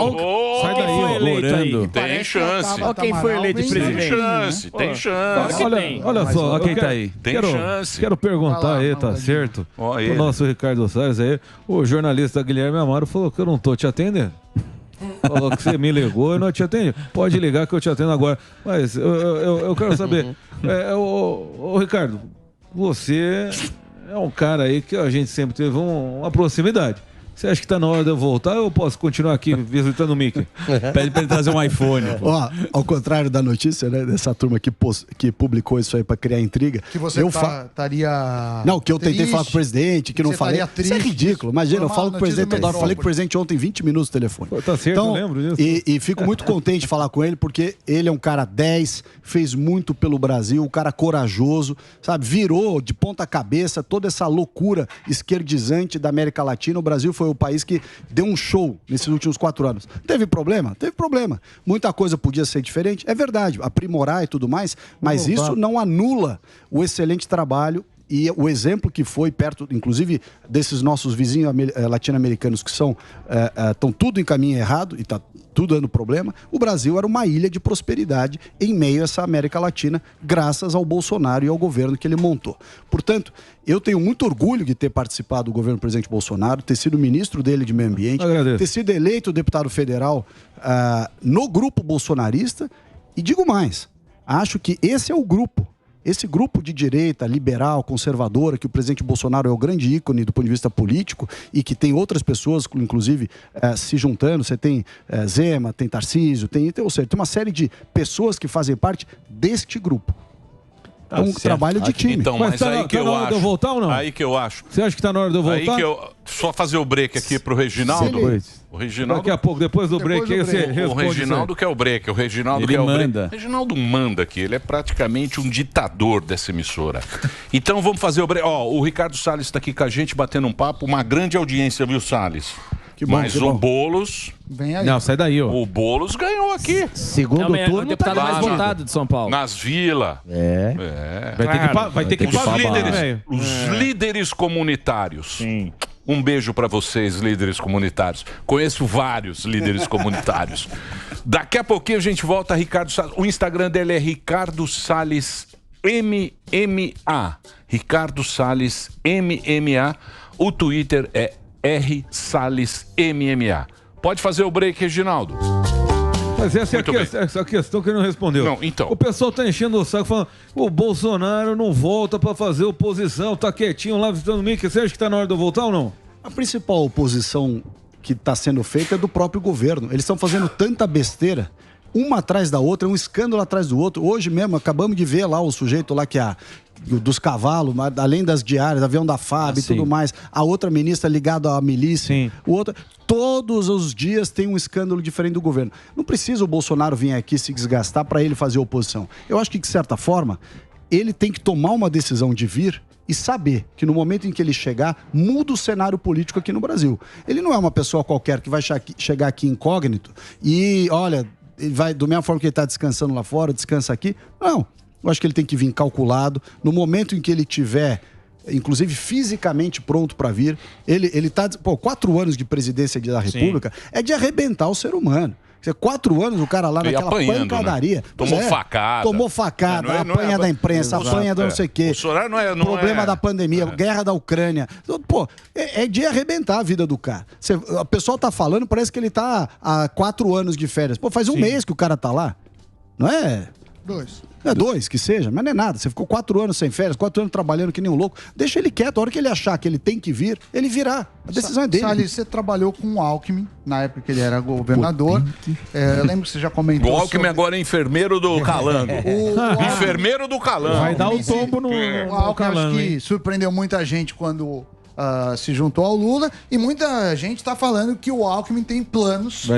Speaker 3: Sai daí,
Speaker 5: orando.
Speaker 2: Tem chance.
Speaker 3: Olha quem foi eleito presidente.
Speaker 2: Tem chance.
Speaker 5: Olha só,
Speaker 1: quem tá aí.
Speaker 2: Tem chance.
Speaker 5: Quero perguntar aí, tá certo? O nosso Ricardo Salles aí, o jornalista Guilherme Amaro falou que eu não tô te atendendo. Falou que você me ligou e não te atende. Pode ligar que eu te atendo agora. Mas eu quero saber, ô Ricardo, você é um cara aí que a gente sempre teve uma proximidade. Você acha que tá na hora de eu voltar ou eu posso continuar aqui visitando o Mickey?
Speaker 1: Pede pra ele trazer um iPhone.
Speaker 4: Ó, ao contrário da notícia, né, dessa turma que publicou isso aí pra criar intriga.
Speaker 6: Que você estaria...
Speaker 4: Não, que eu tentei falar com o presidente, que não falei. Isso é ridículo. Imagina, eu falo com o presidente toda hora. Falei com o presidente ontem 20 minutos no telefone.
Speaker 5: Tá certo,
Speaker 4: então,
Speaker 5: eu lembro disso.
Speaker 4: E fico muito contente de falar com ele, porque ele é um cara 10, fez muito pelo Brasil, um cara corajoso, sabe? Virou de ponta cabeça toda essa loucura esquerdizante da América Latina. O Brasil foi o país que deu um show nesses últimos 4 anos. Teve problema? Teve problema. Muita coisa podia ser diferente, é verdade, aprimorar e tudo mais, mas isso não anula o excelente trabalho e o exemplo que foi perto, inclusive, desses nossos vizinhos latino-americanos que estão tudo em caminho errado e está tudo dando problema. O Brasil era uma ilha de prosperidade em meio a essa América Latina, graças ao Bolsonaro e ao governo que ele montou. Portanto, eu tenho muito orgulho de ter participado do governo do presidente Bolsonaro, ter sido ministro dele de meio ambiente, ter sido eleito deputado federal no grupo bolsonarista. E digo mais, acho que esse é o grupo. Esse grupo de direita, liberal, conservadora, que o presidente Bolsonaro é o grande ícone do ponto de vista político e que tem outras pessoas, inclusive, se juntando. Você tem Zema, tem Tarcísio, ou seja, tem uma série de pessoas que fazem parte deste grupo. É um trabalho de time.
Speaker 2: Então, mas
Speaker 5: tá
Speaker 2: aí que eu
Speaker 5: na hora
Speaker 2: acho.
Speaker 5: de eu voltar ou não?
Speaker 2: Aí que eu acho.
Speaker 5: Você acha que tá na hora de eu voltar?
Speaker 2: Aí que eu... Só fazer o break aqui pro Reginaldo. O Reginaldo...
Speaker 5: Daqui a pouco, depois do break, aí você responde.
Speaker 2: O Reginaldo quer o break. O Reginaldo
Speaker 1: Ele
Speaker 2: quer o break.
Speaker 1: manda.
Speaker 2: O Reginaldo manda aqui. Ele é praticamente um ditador dessa emissora. Então vamos fazer o break. Ó, o Ricardo Salles está aqui com a gente, batendo um papo. Uma grande audiência, viu, Salles?
Speaker 4: Que bom,
Speaker 2: Mas
Speaker 4: que
Speaker 2: o
Speaker 4: bom.
Speaker 2: Boulos...
Speaker 6: Vem aí.
Speaker 5: Não, sai daí, ó.
Speaker 2: O Boulos ganhou aqui.
Speaker 7: Segundo
Speaker 3: o
Speaker 7: turno,
Speaker 3: deputado
Speaker 7: tá
Speaker 3: mais
Speaker 7: garantido.
Speaker 3: votado de São Paulo.
Speaker 2: Nas vilas.
Speaker 7: É.
Speaker 5: Vai ter que
Speaker 2: Os
Speaker 5: pagar,
Speaker 2: líderes,
Speaker 5: velho.
Speaker 2: os líderes comunitários. Sim. Um beijo pra vocês, líderes comunitários. Conheço vários líderes comunitários. Daqui a pouquinho a gente volta, Ricardo Salles. O Instagram dele é Ricardo Salles MMA. Ricardo Salles MMA. O Twitter é R Salles MMA. Pode fazer o break, Reginaldo.
Speaker 5: Mas essa questão que ele não respondeu.
Speaker 2: Não, então.
Speaker 5: O pessoal tá enchendo o saco falando: o Bolsonaro não volta pra fazer oposição, tá quietinho lá visitando o Mickey. Você acha que tá na hora de eu voltar ou não?
Speaker 4: A principal oposição que está sendo feita é do próprio governo. Eles estão fazendo tanta besteira, uma atrás da outra, um escândalo atrás do outro. Hoje mesmo, acabamos de ver lá o sujeito lá que dos cavalos, além das diárias, avião da FAB e tudo mais, a outra ministra ligada à milícia, o outro, todos os dias tem um escândalo diferente do governo. Não precisa o Bolsonaro vir aqui se desgastar para ele fazer oposição. Eu acho que, de certa forma, ele tem que tomar uma decisão de vir e saber que no momento em que ele chegar, muda o cenário político aqui no Brasil. Ele não é uma pessoa qualquer que vai chegar aqui incógnito e, olha, ele vai, do mesma forma que ele está descansando lá fora, descansa aqui. Não. Eu acho que ele tem que vir calculado. No momento em que ele tiver, inclusive fisicamente pronto para vir, ele tá... 4 anos de presidência da República é de arrebentar o ser humano. 4 anos o cara lá naquela pancadaria.
Speaker 2: Né? Tomou facada.
Speaker 4: Tomou facada, apanha da imprensa, apanha do não sei o quê.
Speaker 2: Não
Speaker 4: problema da pandemia, guerra da Ucrânia. Pô, é de arrebentar a vida do cara. O pessoal tá falando, parece que ele tá há 4 anos de férias. Pô, faz um mês que o cara tá lá. Não é?
Speaker 6: 2.
Speaker 4: É 2, que seja, mas não é nada. Você ficou 4 anos sem férias, 4 anos trabalhando que nem um louco. Deixa ele quieto. A hora que ele achar que ele tem que vir, ele virá. A decisão é dele.
Speaker 6: Salles, você trabalhou com o Alckmin, na época que ele era governador. Eu lembro que você já comentou.
Speaker 2: O Alckmin agora é enfermeiro do Calango. Enfermeiro do Calango.
Speaker 5: Vai dar o tombo no
Speaker 6: o Alckmin, acho que surpreendeu muita gente quando se juntou ao Lula. E muita gente está falando que o Alckmin tem planos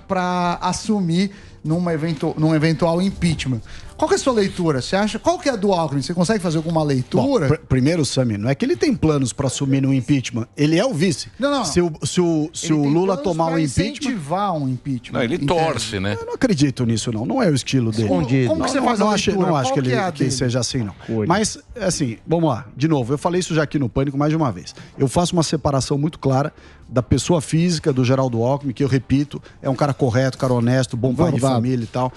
Speaker 6: para assumir num eventual impeachment. Qual que é a sua leitura? Você acha? Qual que é a do Alckmin? Você consegue fazer alguma leitura?
Speaker 4: Bom, primeiro, Sami, não é que ele tem planos para assumir no impeachment. Ele é o vice.
Speaker 6: Não.
Speaker 4: Se o Lula tomar o impeachment...
Speaker 6: incentivar um impeachment.
Speaker 2: Não, ele torce, né?
Speaker 4: Eu não acredito nisso, não. Não é o estilo dele.
Speaker 6: Como que você faz a leitura?
Speaker 4: Não acho
Speaker 6: Qual
Speaker 4: que seja assim, não. Mas, assim, vamos lá. De novo, eu falei isso já aqui no Pânico mais de uma vez. Eu faço uma separação muito clara da pessoa física do Geraldo Alckmin, que eu repito, é um cara correto, cara honesto, bom pai de família e tal,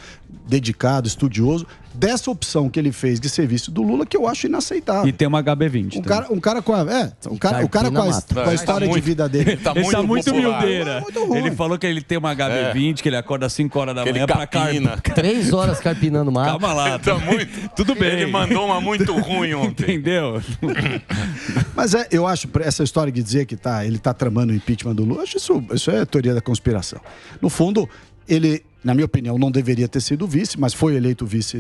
Speaker 4: dedicado, estudioso, dessa opção que ele fez de serviço do Lula, que eu acho inaceitável.
Speaker 1: E tem uma HB20.
Speaker 4: Um cara com a história de vida dele.
Speaker 1: Ele tá muito humildeira. Ele falou que ele tem uma HB20, que ele acorda às 5 horas da manhã pra carpina.
Speaker 7: 3 horas carpinando mato.
Speaker 1: Calma lá.
Speaker 2: Tá muito...
Speaker 1: Tudo bem.
Speaker 2: Ele mandou uma muito ruim ontem.
Speaker 1: Entendeu?
Speaker 4: Mas eu acho, essa história de dizer que ele tá tramando o impeachment do Lula, acho isso é teoria da conspiração. No fundo, ele, na minha opinião, não deveria ter sido vice, mas foi eleito vice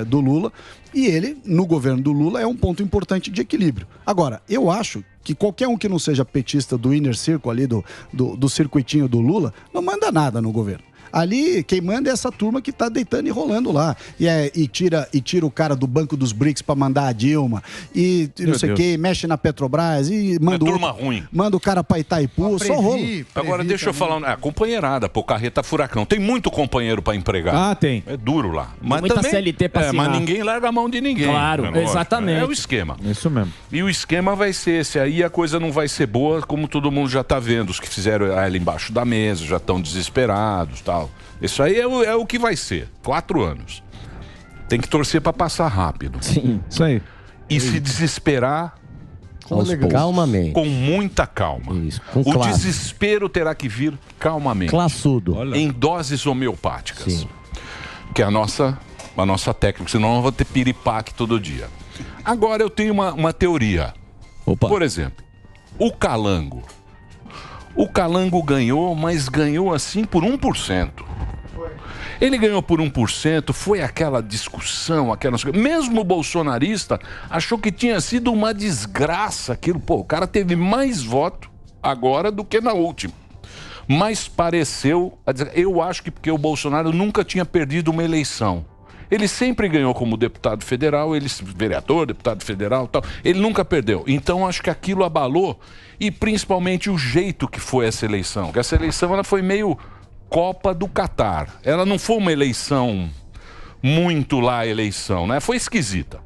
Speaker 4: do Lula. E ele, no governo do Lula, é um ponto importante de equilíbrio. Agora, eu acho que qualquer um que não seja petista do inner circle ali, do circuitinho do Lula, não manda nada no governo. Ali, quem manda é essa turma que tá deitando e rolando lá. E tira o cara do banco dos BRICS pra mandar a Dilma. E não sei o que, mexe na Petrobras. E manda
Speaker 2: turma ruim.
Speaker 4: Manda o cara pra Itaipu, só rolo.
Speaker 2: Agora, deixa eu falar. Companheirada, pô, carreta furacão. Tem muito companheiro pra empregar.
Speaker 5: Ah, tem.
Speaker 2: É duro lá. Mas
Speaker 3: muita
Speaker 2: também,
Speaker 3: CLT pra assinar.
Speaker 2: Mas ninguém larga a mão de ninguém.
Speaker 3: Claro, exatamente.
Speaker 2: É o esquema.
Speaker 5: Isso mesmo.
Speaker 2: E o esquema vai ser esse aí, a coisa não vai ser boa, como todo mundo já tá vendo. Os que fizeram ela embaixo da mesa já estão desesperados e tal. Isso aí é o que vai ser. 4 anos. Tem que torcer para passar rápido.
Speaker 3: Sim.
Speaker 5: Isso aí.
Speaker 2: E se desesperar...
Speaker 7: Calmamente.
Speaker 2: Com muita calma.
Speaker 7: Isso, com
Speaker 2: o
Speaker 7: classe.
Speaker 2: desespero terá que vir calmamente.
Speaker 7: Classudo.
Speaker 2: Em doses homeopáticas.
Speaker 7: Sim.
Speaker 2: Que é a nossa técnica. Senão eu vou ter piripaque todo dia. Agora eu tenho uma teoria.
Speaker 1: Opa.
Speaker 2: Por exemplo, o Calango. O Calango ganhou, mas ganhou assim por 1%. Ele ganhou por 1%, foi aquela discussão, mesmo o bolsonarista achou que tinha sido uma desgraça aquilo. Pô, o cara teve mais voto agora do que na última. Mas pareceu, eu acho que porque o Bolsonaro nunca tinha perdido uma eleição. Ele sempre ganhou como deputado federal, vereador, deputado federal e tal. Ele nunca perdeu. Então acho que aquilo abalou, e principalmente o jeito que foi essa eleição. Que essa eleição ela foi meio Copa do Catar. Ela não foi uma eleição muito lá eleição, né? Foi esquisita.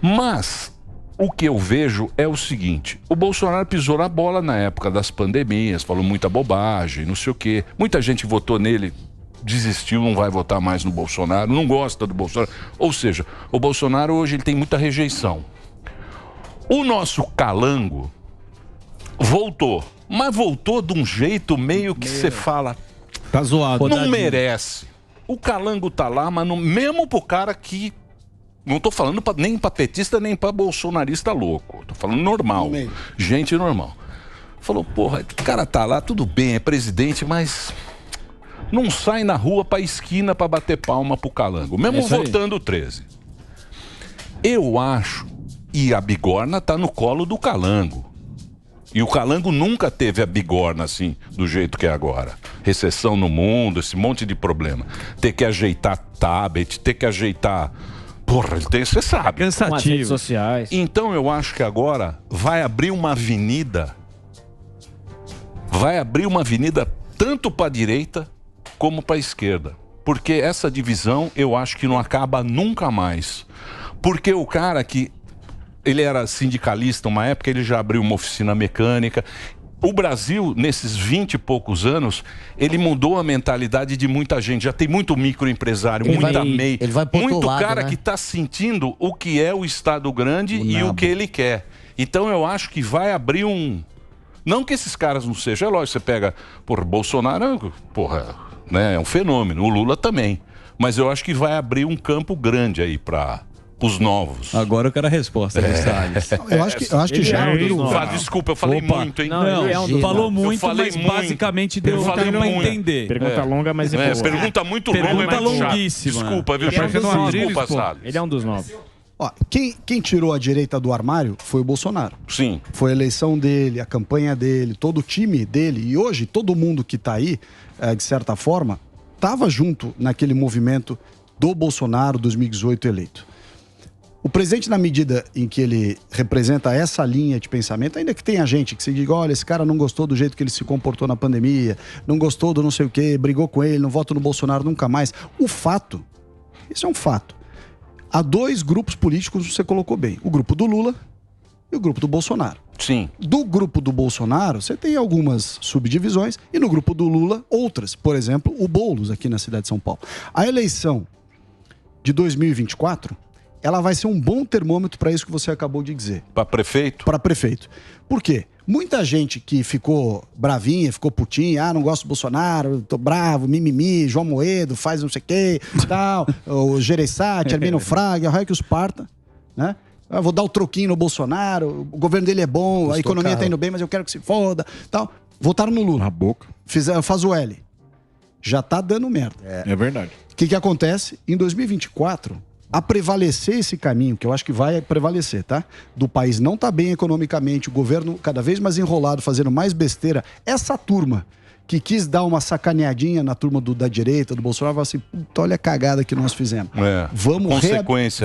Speaker 2: Mas o que eu vejo é o seguinte: o Bolsonaro pisou na bola na época das pandemias, falou muita bobagem, não sei o quê. Muita gente votou nele, desistiu, não vai votar mais no Bolsonaro, não gosta do Bolsonaro. Ou seja, o Bolsonaro hoje ele tem muita rejeição. O nosso calango voltou, mas voltou de um jeito meio que você fala,
Speaker 1: tá zoado.
Speaker 2: Não merece. O calango tá lá, mas não, mesmo pro cara que... Não tô falando nem pra petista, nem pra bolsonarista louco. Tô falando normal. Gente normal. Falou, porra, o cara tá lá, tudo bem, é presidente, mas não sai na rua pra esquina pra bater palma pro calango. Mesmo votando 13. Eu acho, e a bigorna tá no colo do calango. E o calango nunca teve a bigorna assim, do jeito que é agora. Recessão no mundo, esse monte de problema. Ter que ajeitar tablet, ter que ajeitar... Porra, ele tem, você sabe.
Speaker 3: Cansativo. Com as redes sociais.
Speaker 2: Então eu acho que agora vai abrir uma avenida. Vai abrir uma avenida tanto para a direita como para a esquerda. Porque essa divisão eu acho que não acaba nunca mais. Porque o cara que... Ele era sindicalista uma época, ele já abriu uma oficina mecânica. O Brasil, nesses 20 e poucos anos, ele mudou a mentalidade de muita gente. Já tem muito microempresário, muita MEI, muito cara que está sentindo o que é o Estado grande e o que ele quer. Então eu acho que vai abrir um... Não que esses caras não sejam, é lógico, você pega... Porra, Bolsonaro, porra, né, é um fenômeno. O Lula também. Mas eu acho que vai abrir um campo grande aí para... os novos.
Speaker 1: Agora eu quero a resposta do Salles.
Speaker 4: Eu acho que já...
Speaker 2: Desculpa, eu falei muito, hein?
Speaker 1: Não, falou muito, mas basicamente deu pra entender.
Speaker 8: Pergunta longa, mas é boa.
Speaker 2: Pergunta muito longa,
Speaker 1: pergunta longuíssima.
Speaker 2: Desculpa, viu?
Speaker 8: Desculpa, Salles. Ele é um dos novos.
Speaker 4: Ó, quem tirou a direita do armário foi o Bolsonaro.
Speaker 2: Sim.
Speaker 4: Foi a eleição dele, a campanha dele, todo o time dele. E hoje, todo mundo que tá aí, de certa forma, tava junto naquele movimento do Bolsonaro 2018 eleito. O presidente, na medida em que ele representa essa linha de pensamento, ainda que tenha gente que se diga, olha, esse cara não gostou do jeito que ele se comportou na pandemia, não gostou do não sei o quê, brigou com ele, não voto no Bolsonaro nunca mais. O fato, isso é um fato. Há dois grupos políticos, você colocou bem, o grupo do Lula e o grupo do Bolsonaro.
Speaker 2: Sim.
Speaker 4: Do grupo do Bolsonaro, você tem algumas subdivisões e no grupo do Lula, outras. Por exemplo, o Boulos aqui na cidade de São Paulo. A eleição de 2024... ela vai ser um bom termômetro para isso que você acabou de dizer.
Speaker 2: Para prefeito?
Speaker 4: Para prefeito. Por quê? Muita gente que ficou bravinha, ficou putinha, não gosto do Bolsonaro, tô bravo, mimimi, João Moedo, faz não sei o quê, tal, o Gereissati, Armino Fraga, o raio que os parta, né? Eu vou dar o troquinho no Bolsonaro, o governo dele é bom, a economia tá indo bem, mas eu quero que se foda, tal. Votaram no Lula.
Speaker 5: Na boca.
Speaker 4: Faz o L. Já tá dando merda.
Speaker 5: É verdade.
Speaker 4: O que acontece? Em 2024... a prevalecer esse caminho, que eu acho que vai prevalecer, tá? Do país não tá bem economicamente, o governo cada vez mais enrolado, fazendo mais besteira. Essa turma que quis dar uma sacaneadinha na turma da direita, do Bolsonaro, vai assim, puta, olha a cagada que nós fizemos.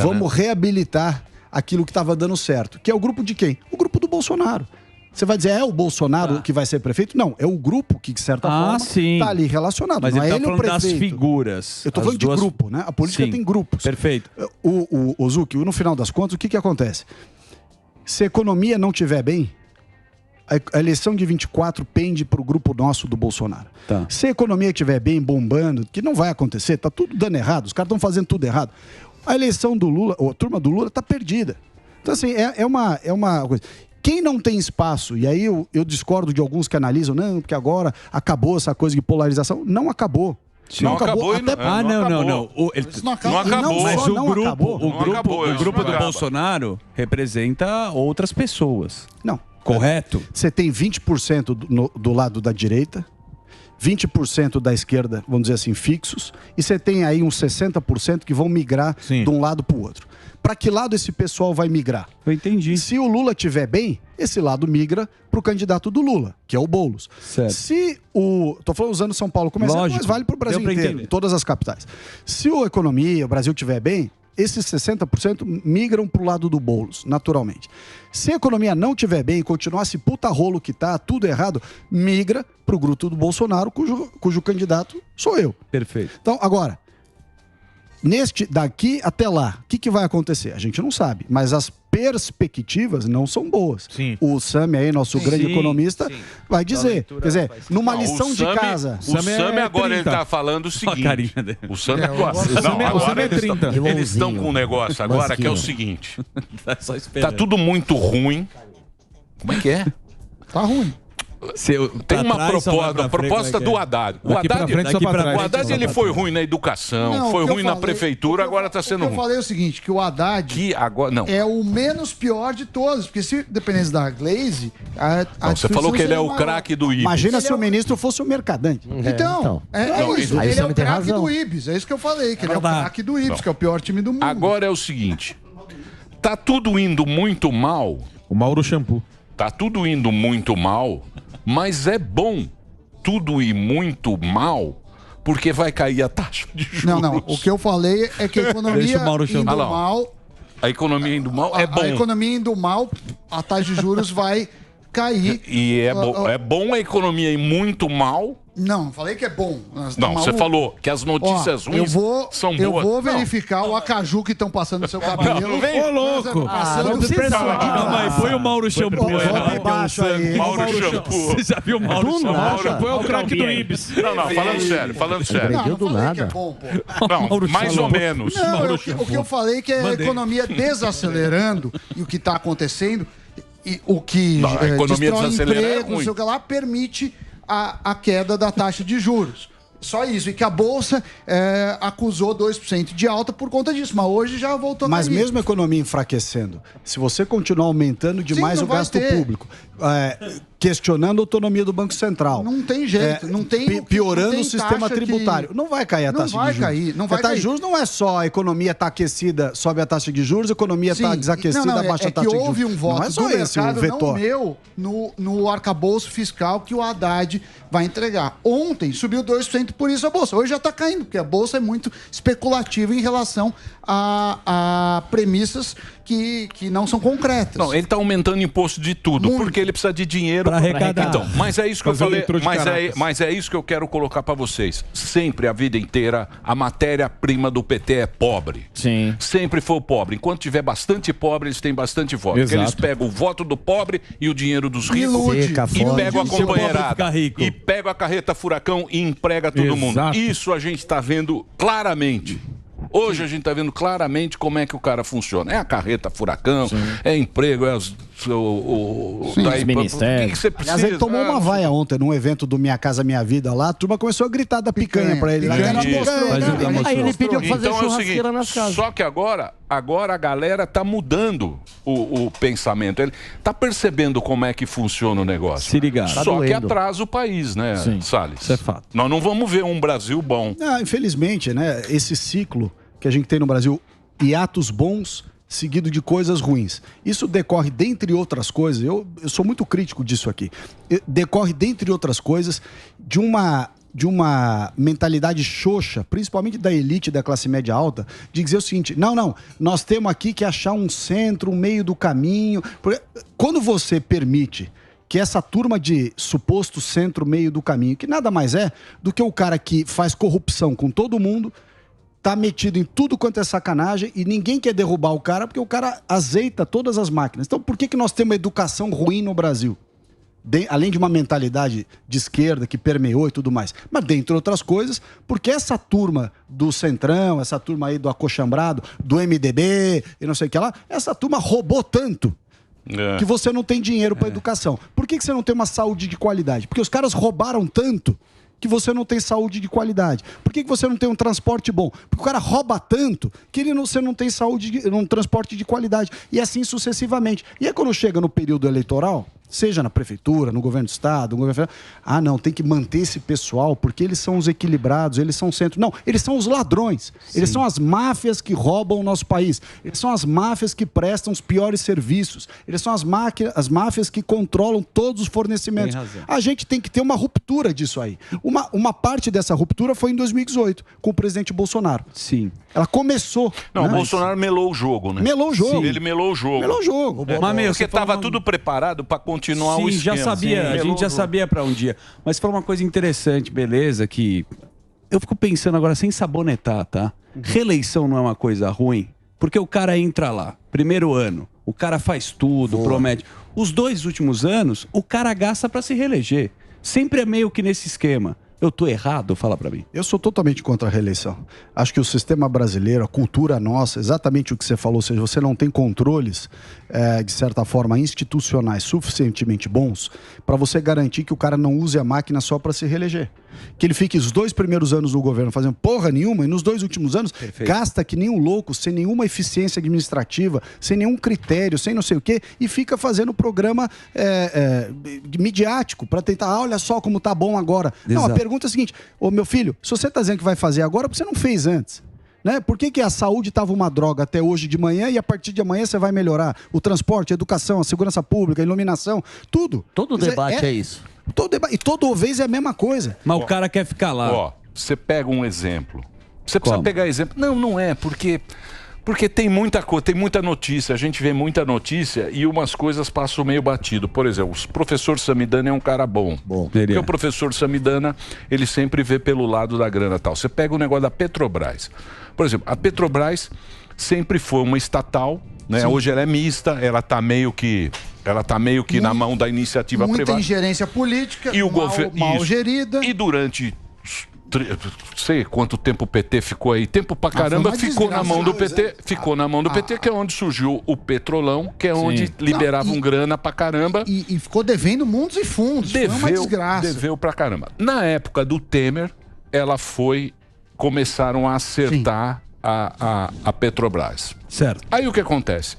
Speaker 4: Vamos reabilitar aquilo que estava dando certo. Que é o grupo de quem? O grupo do Bolsonaro. Você vai dizer, é o Bolsonaro que vai ser prefeito? Não, é o grupo que, de certa forma, tá ali relacionado.
Speaker 1: Mas
Speaker 4: não
Speaker 1: ele
Speaker 4: é
Speaker 1: tá
Speaker 4: ele
Speaker 1: falando
Speaker 4: o prefeito.
Speaker 1: das figuras.
Speaker 4: Eu tô falando de grupo, né? A política tem grupos.
Speaker 1: Perfeito.
Speaker 4: O Zucchi, no final das contas, o que acontece? Se a economia não estiver bem, a eleição de 24 pende pro grupo nosso do Bolsonaro.
Speaker 1: Tá.
Speaker 4: Se a economia estiver bem, bombando, que não vai acontecer, tá tudo dando errado, os caras estão fazendo tudo errado. A eleição do Lula, ou a turma do Lula, tá perdida. Então, assim, é uma coisa... Quem não tem espaço, e aí eu discordo de alguns que analisam, não, porque agora acabou essa coisa de polarização. Não acabou.
Speaker 2: Não acabou.
Speaker 1: Não.
Speaker 4: Não acabou.
Speaker 1: Mas o grupo do
Speaker 2: acaba.
Speaker 1: Bolsonaro representa outras pessoas.
Speaker 4: Não.
Speaker 1: Correto?
Speaker 4: Você tem 20% do lado da direita 20% da esquerda, vamos dizer assim, fixos, e você tem aí uns 60% que vão migrar de um lado para o outro. Para que lado esse pessoal vai migrar?
Speaker 1: Eu entendi.
Speaker 4: Se o Lula estiver bem, esse lado migra para o candidato do Lula, que é o Boulos.
Speaker 1: Certo.
Speaker 4: Se o... Estou falando usando São Paulo como exemplo, mas vale para o Brasil inteiro, em todas as capitais. Se a economia, o Brasil estiver bem, esses 60% migram para o lado do Boulos, naturalmente. Se a economia não estiver bem, continuar esse puta rolo que tá, tudo errado, migra para o grupo do Bolsonaro, cujo candidato sou eu.
Speaker 1: Perfeito.
Speaker 4: Então, agora, daqui até lá, o que vai acontecer? A gente não sabe, mas as perspectivas não são boas.
Speaker 5: Sim.
Speaker 4: O Sami aí, nosso grande economista, vai dizer. Quer dizer, numa lição de casa...
Speaker 2: O Sami agora ele tá falando o seguinte. O Sami agora... O Sami é 30. Eles estão com um negócio agora que é o seguinte. Tá tudo muito ruim. Como é que é?
Speaker 6: Tá ruim.
Speaker 2: Tem uma proposta do Haddad. O Haddad ele foi ruim na educação, foi ruim na prefeitura, agora está sendo ruim.
Speaker 6: Eu falei o seguinte, que o Haddad é o menos pior de todos, porque se dependesse da Glaze...
Speaker 2: Você falou que ele é o craque do Ibis.
Speaker 4: Imagina se o ministro fosse o Mercadante.
Speaker 6: Então, é isso. Ele é o craque do Ibis, é isso que eu falei, que ele é o craque do Ibis, que é o pior time do mundo.
Speaker 2: Agora é o seguinte, tá tudo indo muito mal.
Speaker 5: O Mauro Shampoo.
Speaker 2: Tá tudo indo muito mal, mas é bom tudo ir muito mal, porque vai cair a taxa de juros.
Speaker 6: Não. O que eu falei é que a economia indo mal...
Speaker 2: A economia indo mal é bom.
Speaker 6: A economia indo mal, a taxa de juros vai cair.
Speaker 2: E é bom a economia ir muito mal...
Speaker 6: Não falei que é bom.
Speaker 2: Não, você falou que as notícias ruins são boas.
Speaker 6: Eu vou verificar o acaju que estão passando no seu cabelo.
Speaker 5: Não vem, ô louco.
Speaker 1: Mas põe o Mauro Shampoo.
Speaker 2: Mauro Shampoo.
Speaker 1: Você já viu o Mauro Shampoo?
Speaker 5: Mauro Shampoo é o craque do Ibis.
Speaker 2: Não, falando sério.
Speaker 6: Não falei que é bom, pô.
Speaker 2: Não, mais ou menos.
Speaker 6: Não, o que eu falei é que é a economia desacelerando e o que está acontecendo, e o que destrói emprego, não sei o que lá, permite a queda da taxa de juros. Só isso. E que a Bolsa acusou 2% de alta por conta disso. Mas hoje já voltou a cair.
Speaker 4: Mas mesmo a economia enfraquecendo, se você continuar aumentando demais o gasto público, questionando a autonomia do Banco Central...
Speaker 6: Não tem jeito.
Speaker 4: Piorando o sistema tributário. Não vai cair a taxa de juros.
Speaker 6: Não vai cair.
Speaker 4: A taxa de juros não é só a economia está aquecida, sobe a taxa de juros, a economia está desaquecida, baixa a taxa de juros.
Speaker 6: Houve um voto
Speaker 4: não é só
Speaker 6: do
Speaker 4: esse
Speaker 6: mercado,
Speaker 4: o vetor.
Speaker 6: não meu, no arcabouço fiscal que o Haddad vai entregar. Ontem subiu 2% por isso a Bolsa. Hoje já está caindo, porque a Bolsa é muito especulativa em relação a premissas que não são concretas.
Speaker 2: Não, ele está aumentando imposto de tudo, porque ele precisa de dinheiro
Speaker 1: para arrecadar.
Speaker 2: Então, mas é isso que eu falei, mas é isso que eu quero colocar para vocês. Sempre, a vida inteira, a matéria-prima do PT é pobre.
Speaker 3: Sim.
Speaker 2: Sempre foi o pobre. Enquanto tiver bastante pobre, eles têm bastante voto. Porque eles pegam o voto do pobre e o dinheiro dos ricos e pegam a companheirada. E pegam a carreta furacão e emprega todo mundo. Isso a gente está vendo claramente. Hoje a gente está vendo claramente como é que o cara funciona. É a carreta furacão, é emprego, é os
Speaker 3: ministérios.
Speaker 2: O que você precisa?
Speaker 4: Aliás, ele tomou uma vaia ontem num evento do Minha Casa Minha Vida lá, a turma começou a gritar da picanha pra ele.
Speaker 7: Aí ele pediu pra fazer churrasqueira nas casas.
Speaker 2: Só que agora a galera tá mudando o pensamento. Ele tá percebendo como é que funciona o negócio.
Speaker 1: Se ligar.
Speaker 2: Só que atrasa o país, né, Salles?
Speaker 1: Isso é fato.
Speaker 2: Nós não vamos ver um Brasil bom.
Speaker 4: Infelizmente, né, esse ciclo que a gente tem no Brasil, hiatos bons seguido de coisas ruins. Isso decorre, dentre outras coisas, eu sou muito crítico disso aqui, decorre, dentre outras coisas, de uma mentalidade xoxa, principalmente da elite da classe média alta, de dizer o seguinte, não, nós temos aqui que achar um centro, um meio do caminho. Quando você permite que essa turma de suposto centro, meio do caminho, que nada mais é do que o cara que faz corrupção com todo mundo, tá metido em tudo quanto é sacanagem e ninguém quer derrubar o cara porque o cara azeita todas as máquinas. Então, por que nós temos uma educação ruim no Brasil? Além de uma mentalidade de esquerda que permeou e tudo mais. Mas, dentre outras coisas, porque essa turma do Centrão, essa turma aí do Acochambrado, do MDB e não sei o que lá, essa turma roubou tanto que você não tem dinheiro para educação. Por que você não tem uma saúde de qualidade? Porque os caras roubaram tanto que você não tem saúde de qualidade. Por que você não tem um transporte bom? Porque o cara rouba tanto que você não tem saúde, um transporte de qualidade. E assim sucessivamente. E aí quando chega no período eleitoral, seja na prefeitura, no governo do estado, no governo federal. Ah, não, tem que manter esse pessoal porque eles são os equilibrados, eles são o centro. Não, eles são os ladrões. Sim. Eles são as máfias que roubam o nosso país. Eles são as máfias que prestam os piores serviços. Eles são as máfias que controlam todos os fornecimentos. A gente tem que ter uma ruptura disso aí. Uma parte dessa ruptura foi em 2018, com o presidente Bolsonaro.
Speaker 1: Sim.
Speaker 4: Ela começou.
Speaker 2: Não, o Bolsonaro melou o jogo, né?
Speaker 4: Melou o jogo.
Speaker 2: Sim. Ele melou o jogo.
Speaker 4: Melou o jogo.
Speaker 2: Porque estava tudo preparado para continuar o esquema.
Speaker 1: Já sabia, a gente já sabia para um dia. Mas foi uma coisa interessante, beleza, que eu fico pensando agora sem sabonetar, tá? Reeleição não é uma coisa ruim, porque o cara entra lá, primeiro ano, o cara faz tudo, promete. Os 2 últimos anos, o cara gasta para se reeleger. Sempre é meio que nesse esquema. Eu tô errado? Fala para mim.
Speaker 4: Eu sou totalmente contra a reeleição. Acho que o sistema brasileiro, a cultura nossa, exatamente o que você falou, ou seja, você não tem controles, de certa forma, institucionais suficientemente bons para você garantir que o cara não use a máquina só para se reeleger. Que ele fique os 2 primeiros anos no governo fazendo porra nenhuma e nos 2 últimos anos gasta que nem um louco, sem nenhuma eficiência administrativa, sem nenhum critério, sem não sei o quê, e fica fazendo programa midiático para tentar, olha só como tá bom agora. Exato. Não, a pergunta é a seguinte, ô meu filho, se você tá dizendo que vai fazer agora, por que você não fez antes? Né? Por que a saúde estava uma droga até hoje de manhã e a partir de amanhã você vai melhorar? O transporte, a educação, a segurança pública, a iluminação, tudo.
Speaker 7: Todo debate é isso.
Speaker 4: E toda vez é a mesma coisa.
Speaker 1: Mas o cara quer ficar lá.
Speaker 2: Ó, você pega um exemplo. Você precisa pegar exemplo. Não é, porque tem muita coisa, tem muita notícia. A gente vê muita notícia e umas coisas passam meio batido. Por exemplo, o professor Samidana é um cara bom. Porque o professor Samidana, ele sempre vê pelo lado da grana e tal. Você pega o negócio da Petrobras. Por exemplo, a Petrobras sempre foi uma estatal, né? Hoje ela é mista, ela tá meio que na mão da iniciativa privada.
Speaker 6: Muita ingerência política,
Speaker 2: e o
Speaker 6: mal gerida.
Speaker 2: E durante sei quanto tempo o PT ficou aí, tempo pra caramba, ficou na mão do PT, que é onde surgiu o Petrolão, que é onde liberavam grana pra caramba.
Speaker 6: E ficou devendo mundos e fundos, foi uma desgraça.
Speaker 2: Deveu pra caramba. Na época do Temer, começaram a acertar a Petrobras.
Speaker 1: Certo.
Speaker 2: Aí o que acontece?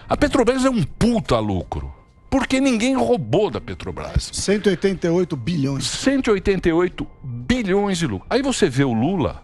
Speaker 2: A Petrobras é um puta lucro. Porque ninguém roubou da Petrobras.
Speaker 4: 188 bilhões.
Speaker 2: 188 bilhões de lucro. Aí você vê o Lula,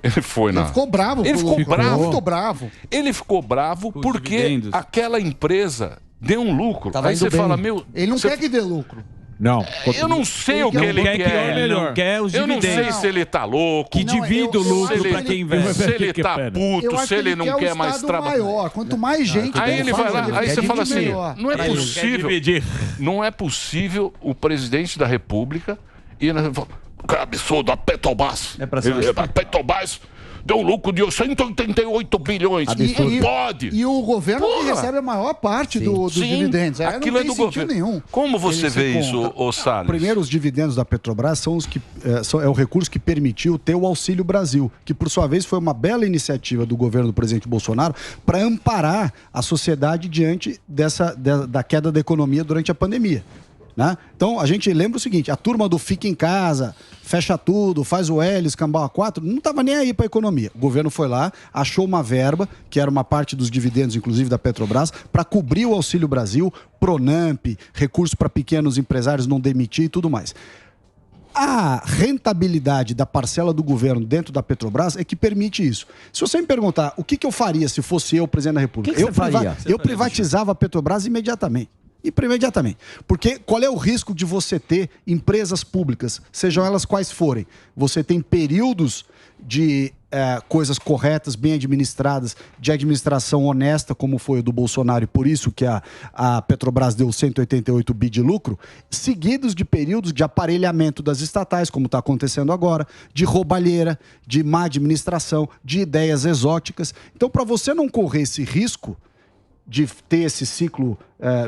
Speaker 2: ele
Speaker 6: ficou bravo.
Speaker 2: Ele ficou bravo.
Speaker 6: Muito bravo.
Speaker 2: Ele ficou bravo porque aquela empresa deu um lucro. Aí você fala,
Speaker 6: ele não quer que dê lucro.
Speaker 5: Não.
Speaker 2: Eu não sei o que ele quer.
Speaker 1: Não quer os dividendos.
Speaker 2: Eu não sei se ele tá louco.
Speaker 1: Que divide o lucro pra quem investe.
Speaker 2: Se ele tá puto, se ele não quer mais trabalhar.
Speaker 6: Quanto mais gente...
Speaker 2: Aí ele vai lá, aí você fala assim, não é possível. Não é possível o presidente da República ir na... Que absurdo, a Petrobras. A Petrobras deu um lucro de 188 bilhões. Não pode.
Speaker 6: E o governo que recebe a maior parte dos dividendos.
Speaker 2: Aquilo é do governo.
Speaker 6: Nenhum.
Speaker 2: Como você vê isso, Salles?
Speaker 4: Primeiro, os dividendos da Petrobras são os que é o recurso que permitiu ter o Auxílio Brasil, que por sua vez foi uma bela iniciativa do governo do presidente Bolsonaro para amparar a sociedade diante da queda da economia durante a pandemia. Né? Então a gente lembra o seguinte, a turma do fica em casa, fecha tudo, faz o L, escambau a 4, não estava nem aí para a economia. O governo foi lá, achou uma verba, que era uma parte dos dividendos, inclusive da Petrobras, para cobrir o Auxílio Brasil, Pronamp, recursos para pequenos empresários não demitir e tudo mais. A rentabilidade da parcela do governo dentro da Petrobras é que permite isso. Se você me perguntar o que eu faria se fosse eu, presidente da República, eu privatizava a Petrobras imediatamente. Porque qual é o risco de você ter empresas públicas, sejam elas quais forem? Você tem períodos de coisas corretas, bem administradas, de administração honesta, como foi o do Bolsonaro, e por isso que a Petrobras deu 188 bi de lucro, seguidos de períodos de aparelhamento das estatais, como está acontecendo agora, de roubalheira, de má administração, de ideias exóticas. Então, para você não correr esse risco de ter esse ciclo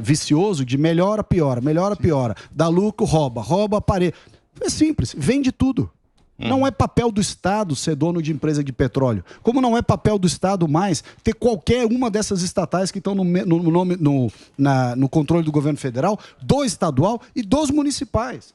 Speaker 4: vicioso de melhora, piora, dá lucro, rouba, aparelha. É simples, vende tudo. Não é papel do Estado ser dono de empresa de petróleo. Como não é papel do Estado mais ter qualquer uma dessas estatais que estão no controle do governo federal, do estadual e dos municipais.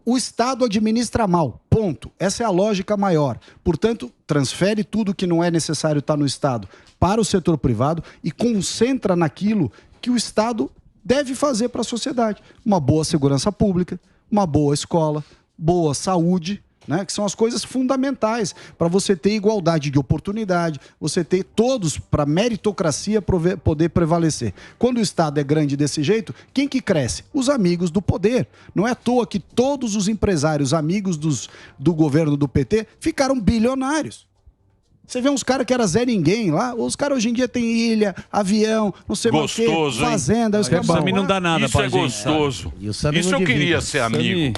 Speaker 4: O Estado administra mal, ponto. Essa é a lógica maior. Portanto, transfere tudo que não é necessário estar no Estado para o setor privado e concentra naquilo que o Estado deve fazer para a sociedade. Uma boa segurança pública, uma boa escola, boa saúde, né, que são as coisas fundamentais para você ter igualdade de oportunidade, você ter todos para a meritocracia poder prevalecer. Quando o Estado é grande desse jeito, quem que cresce? Os amigos do poder. Não é à toa que todos os empresários amigos do governo do PT ficaram bilionários. Você vê uns caras que era Zé Ninguém lá, os caras hoje em dia têm ilha, avião, não sei mais o quê, fazenda.
Speaker 1: O Sami não dá nada
Speaker 2: pra gente. Isso é gostoso. Isso eu queria ser amigo.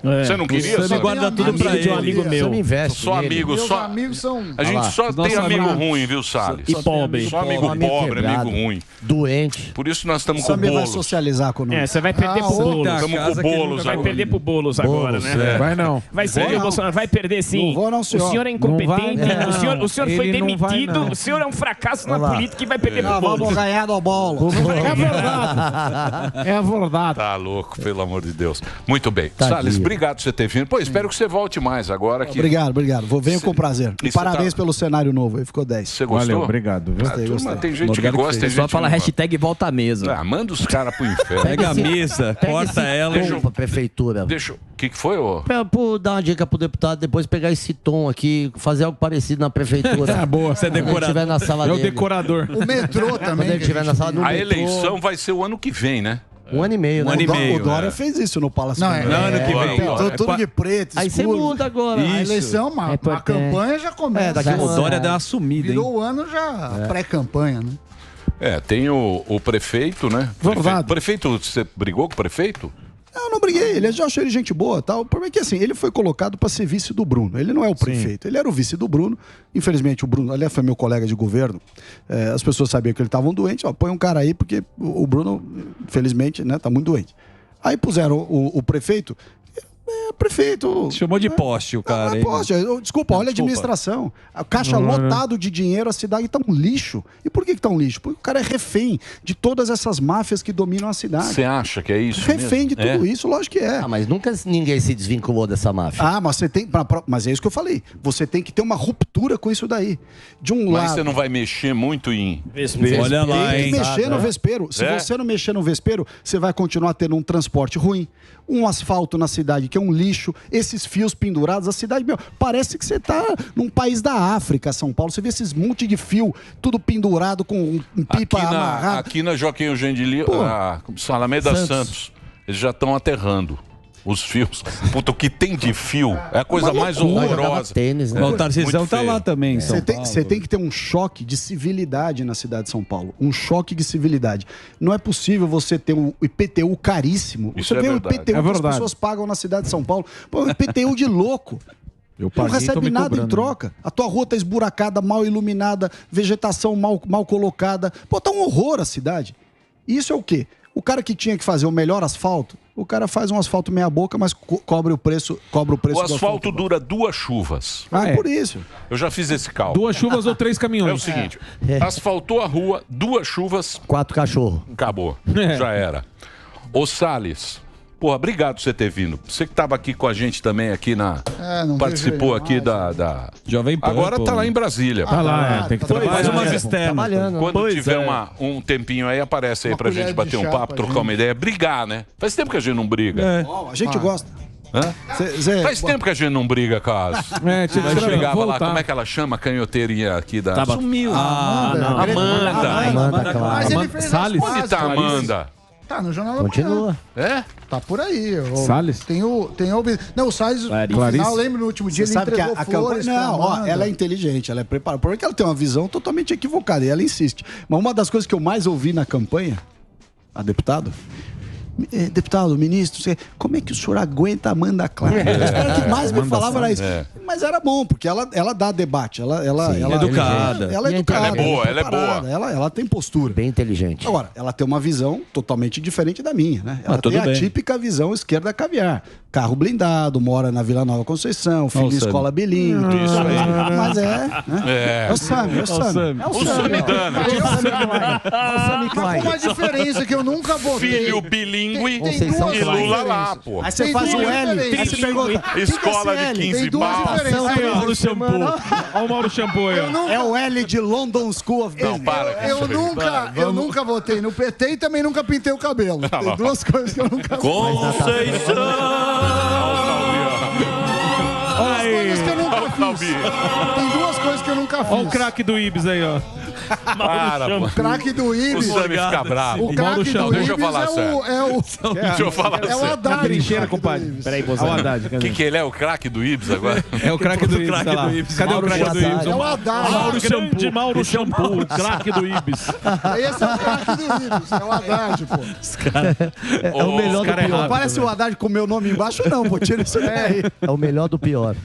Speaker 2: Você não queria?
Speaker 1: Você me guarda tudo pra ele.
Speaker 3: Um amigo meu.
Speaker 7: Você me investe
Speaker 2: Só amigo,
Speaker 6: Meus
Speaker 2: só...
Speaker 6: amigos são...
Speaker 2: A gente só tem amigo
Speaker 6: amigos.
Speaker 2: ruim, viu, Salles?
Speaker 3: E pobre.
Speaker 2: Só amigo pobre,
Speaker 7: quebrado,
Speaker 2: amigo ruim.
Speaker 7: Doente.
Speaker 2: Por isso nós estamos com
Speaker 4: Samir vai
Speaker 2: Boulos.
Speaker 4: socializar conosco.
Speaker 8: Você vai perder pro Boulos.
Speaker 2: Estamos com Boulos
Speaker 8: Vai
Speaker 2: agora.
Speaker 8: perder pro Boulos agora, né?
Speaker 5: Vai não.
Speaker 8: Vai ser, Bolsonaro, vai perder sim.
Speaker 4: Não vou não, senhor.
Speaker 8: O senhor é incompetente,
Speaker 5: Não vai, não.
Speaker 8: o senhor foi
Speaker 5: Ele não vai,
Speaker 8: demitido,
Speaker 5: não.
Speaker 8: o senhor é um fracasso na política e vai perder pro
Speaker 4: Vamos
Speaker 8: Boulos.
Speaker 4: ganhar do bolo.
Speaker 5: É verdade. É verdade.
Speaker 2: Tá louco, pelo amor de Deus. Muito bem. Salles, obrigado por você ter vindo. Pô, espero que você volte mais agora. Que...
Speaker 4: Obrigado. Venho com prazer. E
Speaker 2: Isso
Speaker 4: parabéns
Speaker 2: tá-
Speaker 4: pelo cenário novo aí, ficou 10.
Speaker 2: Você gostou?
Speaker 5: Valeu, obrigado. Viu?
Speaker 2: Ah, turma, tem gente que
Speaker 3: Obrigado
Speaker 2: gosta, tem
Speaker 3: Só
Speaker 2: gente
Speaker 3: fala
Speaker 2: que não
Speaker 3: hashtag volta à mesa.
Speaker 2: gosta. Ah, manda os caras pro inferno.
Speaker 1: Pega a mesa, corta ela.
Speaker 7: Deixa pra prefeitura.
Speaker 2: Deixa eu... O que foi, ô?
Speaker 7: Pra dar uma dica pro deputado, depois pegar esse tom aqui, fazer algo parecido na prefeitura.
Speaker 5: Ah, boa.
Speaker 1: Você é
Speaker 7: Quando ele
Speaker 1: decorador.
Speaker 7: estiver na sala
Speaker 5: É o
Speaker 7: dele.
Speaker 5: decorador.
Speaker 6: O metrô
Speaker 7: Quando
Speaker 6: também.
Speaker 7: ele estiver na sala do
Speaker 2: A
Speaker 7: metrô,
Speaker 2: eleição vai ser o ano que vem, né?
Speaker 7: 1 ano e meio, né?
Speaker 1: ano e meio.
Speaker 4: O Dória fez isso no Palácio.
Speaker 6: Não,
Speaker 4: Congresso.
Speaker 1: ano que vem.
Speaker 4: Tudo de preto,
Speaker 7: Aí você
Speaker 4: escuro.
Speaker 7: muda agora.
Speaker 6: A eleição, a campanha já começa.
Speaker 7: daqui a um
Speaker 1: O
Speaker 7: ano.
Speaker 1: Dória deu uma sumida, hein?
Speaker 6: Virou o ano já pré-campanha, né?
Speaker 2: Tem o prefeito, né?
Speaker 5: Verdade.
Speaker 2: Prefeito, você brigou com o prefeito?
Speaker 4: Eu não briguei, ele já achei ele gente boa tal. O problema é que assim, ele foi colocado para ser vice do Bruno. Ele não é o prefeito, ele era o vice do Bruno. Infelizmente, o Bruno, aliás, foi meu colega de governo. As pessoas sabiam que ele estavam doentes. Põe um cara aí, porque o Bruno, infelizmente, né, tá muito doente. Aí puseram o prefeito. Prefeito.
Speaker 1: Chamou de poste o cara, hein?
Speaker 4: Poste, desculpa, olha a administração. A caixa lotado de dinheiro, a cidade tá um lixo. E por que tá um lixo? Porque o cara é refém de todas essas máfias que dominam a cidade.
Speaker 2: Você acha que é isso?
Speaker 4: Refém de
Speaker 2: mesmo?
Speaker 4: tudo isso, lógico que é.
Speaker 7: Ah, mas nunca ninguém se desvinculou dessa máfia.
Speaker 4: Ah, mas você tem. Mas é isso que eu falei. Você tem que ter uma ruptura com isso daí. De um
Speaker 2: Mas
Speaker 4: lado.
Speaker 2: você não vai mexer muito em...
Speaker 1: Olha lá,
Speaker 4: Tem que
Speaker 1: hein?
Speaker 4: mexer no vespeiro. Se você não mexer no vespeiro, você vai continuar tendo um transporte ruim, um asfalto na cidade que é um lixo, esses fios pendurados, a cidade, meu, parece que você tá num país da África, São Paulo. Você vê esses monte de fio, tudo pendurado com um pipa amarrado.
Speaker 2: Aqui na Joaquim Eugênio de Lima, Alameda Santos, eles já estão aterrando os fios. Puta, o que tem de fio é a coisa mais horrorosa.
Speaker 7: Tênis, né?
Speaker 1: O Tarcísio tá lá também.
Speaker 4: Você tem que ter um choque de civilidade na cidade de São Paulo. Um choque de civilidade. Não é possível você ter um IPTU caríssimo.
Speaker 2: Isso
Speaker 4: você
Speaker 2: é
Speaker 4: vê
Speaker 2: verdade.
Speaker 4: o IPTU que as pessoas pagam na cidade de São Paulo. Pô, um IPTU de louco.
Speaker 5: Eu
Speaker 4: Não
Speaker 5: paguei, tô
Speaker 4: recebe
Speaker 5: me
Speaker 4: nada
Speaker 5: cobrando.
Speaker 4: em troca. A tua rua tá esburacada, mal iluminada, vegetação mal colocada. Pô, tá um horror a cidade. Isso é o quê? O cara que tinha que fazer o melhor asfalto, o cara faz um asfalto meia boca, mas cobra o preço
Speaker 2: O
Speaker 4: do
Speaker 2: asfalto dura 2 chuvas.
Speaker 4: Por isso.
Speaker 2: Eu já fiz esse cálculo.
Speaker 5: 2 chuvas ou 3 caminhões.
Speaker 2: É o seguinte, asfaltou a rua, 2 chuvas,
Speaker 7: 4 cachorros.
Speaker 2: acabou. Já era. Ô Salles, porra, obrigado por você ter vindo. Você que estava aqui com a gente também, aqui na...
Speaker 6: não
Speaker 2: participou
Speaker 6: vejo
Speaker 2: aqui
Speaker 6: ele
Speaker 2: da...
Speaker 1: Jovem Pan,
Speaker 2: Agora
Speaker 1: pô.
Speaker 2: tá lá em Brasília.
Speaker 5: Tá lá, tem que trabalhar.
Speaker 1: Mais umas externas.
Speaker 7: Trabalhando.
Speaker 2: Quando
Speaker 1: Pois
Speaker 2: tiver
Speaker 1: é.
Speaker 2: um tempinho aí, aparece aí
Speaker 6: Uma
Speaker 2: pra
Speaker 6: colher
Speaker 2: gente
Speaker 6: de
Speaker 2: bater um
Speaker 6: chá
Speaker 2: papo,
Speaker 6: pra
Speaker 2: trocar
Speaker 6: gente.
Speaker 2: uma ideia. Brigar, né? Faz tempo que a gente não briga.
Speaker 4: A gente gosta.
Speaker 2: Hã? Faz tempo que a gente não briga, Caso.
Speaker 5: Tinha
Speaker 2: Ela
Speaker 5: que
Speaker 2: chegava lá,
Speaker 5: voltar.
Speaker 2: como é que ela chama a canhoteirinha aqui da...
Speaker 1: Sumiu.
Speaker 7: Amanda, claro.
Speaker 6: Mas ele fez
Speaker 5: Salles?
Speaker 6: as
Speaker 2: Onde
Speaker 6: pazes,
Speaker 2: tá a
Speaker 6: Salles.
Speaker 2: Amanda?
Speaker 6: Tá no Jornal da
Speaker 7: Continua.
Speaker 6: Manhã.
Speaker 2: É?
Speaker 6: Tá por aí.
Speaker 5: Salles?
Speaker 6: Tem ouvido. Não, o Salles, no
Speaker 5: Clarice.
Speaker 6: final, eu lembro no último dia,
Speaker 4: Você
Speaker 6: ele
Speaker 4: sabe que
Speaker 6: entregou
Speaker 4: a campanha.
Speaker 6: flores pra
Speaker 4: Não, ó,
Speaker 6: Amanda.
Speaker 4: ela é inteligente, ela é preparada. Porque ela tem uma visão totalmente equivocada e ela insiste. Mas uma das coisas que eu mais ouvi na campanha, a deputado. Deputado, ministro, como é que o senhor aguenta a Amanda Clara? O que mais me falava era isso. Mas era bom, porque ela dá debate. Ela é
Speaker 1: educada.
Speaker 4: Ela é
Speaker 7: E
Speaker 4: educada.
Speaker 2: ela é boa, ela é
Speaker 4: preparada, ela tem postura.
Speaker 7: Bem inteligente.
Speaker 4: Agora, ela tem uma visão totalmente diferente da minha, né? Ela
Speaker 1: tudo
Speaker 4: tem a
Speaker 1: bem.
Speaker 4: típica visão esquerda caviar. carro blindado, mora na Vila Nova Conceição, filho em escola bilíngue.
Speaker 2: Isso aí.
Speaker 4: Mas é o Sami, é o Sami.
Speaker 2: O Samidana.
Speaker 6: Mas com uma diferença que eu nunca votei.
Speaker 2: Filho bilíngue
Speaker 6: Conceição
Speaker 2: e Lula lá, pô.
Speaker 4: Aí você faz o L, aí você pergunta,
Speaker 2: Escola de 15 barras.
Speaker 8: Mauro Shampoo. Olha o Mauro Shampoo aí, ó.
Speaker 4: é o L de London School of
Speaker 2: Não,
Speaker 4: Business.
Speaker 2: para com isso aí.
Speaker 6: Eu nunca votei no PT e também nunca pintei o cabelo. Tem duas coisas que eu nunca fiz. Coisas que eu nunca fiz. Tem duas coisas que eu nunca fiz.
Speaker 8: Olha o craque do Ibis aí, ó.
Speaker 2: Para, pô.
Speaker 6: O craque do
Speaker 2: O
Speaker 6: Ibis.
Speaker 2: Sami fica bravo.
Speaker 6: O craque do
Speaker 2: Deixa eu
Speaker 6: Ibis
Speaker 2: falar sério. Deixa eu falar
Speaker 6: é o
Speaker 2: sério.
Speaker 6: Haddad.
Speaker 8: Trincheira, compadre. Peraí,
Speaker 5: Olha o Haddad.
Speaker 2: O que ele é? O craque do Ibis agora?
Speaker 5: É o craque do Ibis, tá lá. Cadê o craque do Ibis?
Speaker 6: É o Haddad.
Speaker 8: Mauro Shampoo. Mauro Shampoo, o craque do Ibis.
Speaker 6: Esse é o craque do Ibis. É o Haddad, pô.
Speaker 7: É o melhor do pior.
Speaker 4: Parece o Haddad com o meu nome embaixo, não, pô. Tira isso daí.
Speaker 7: É o melhor do pior.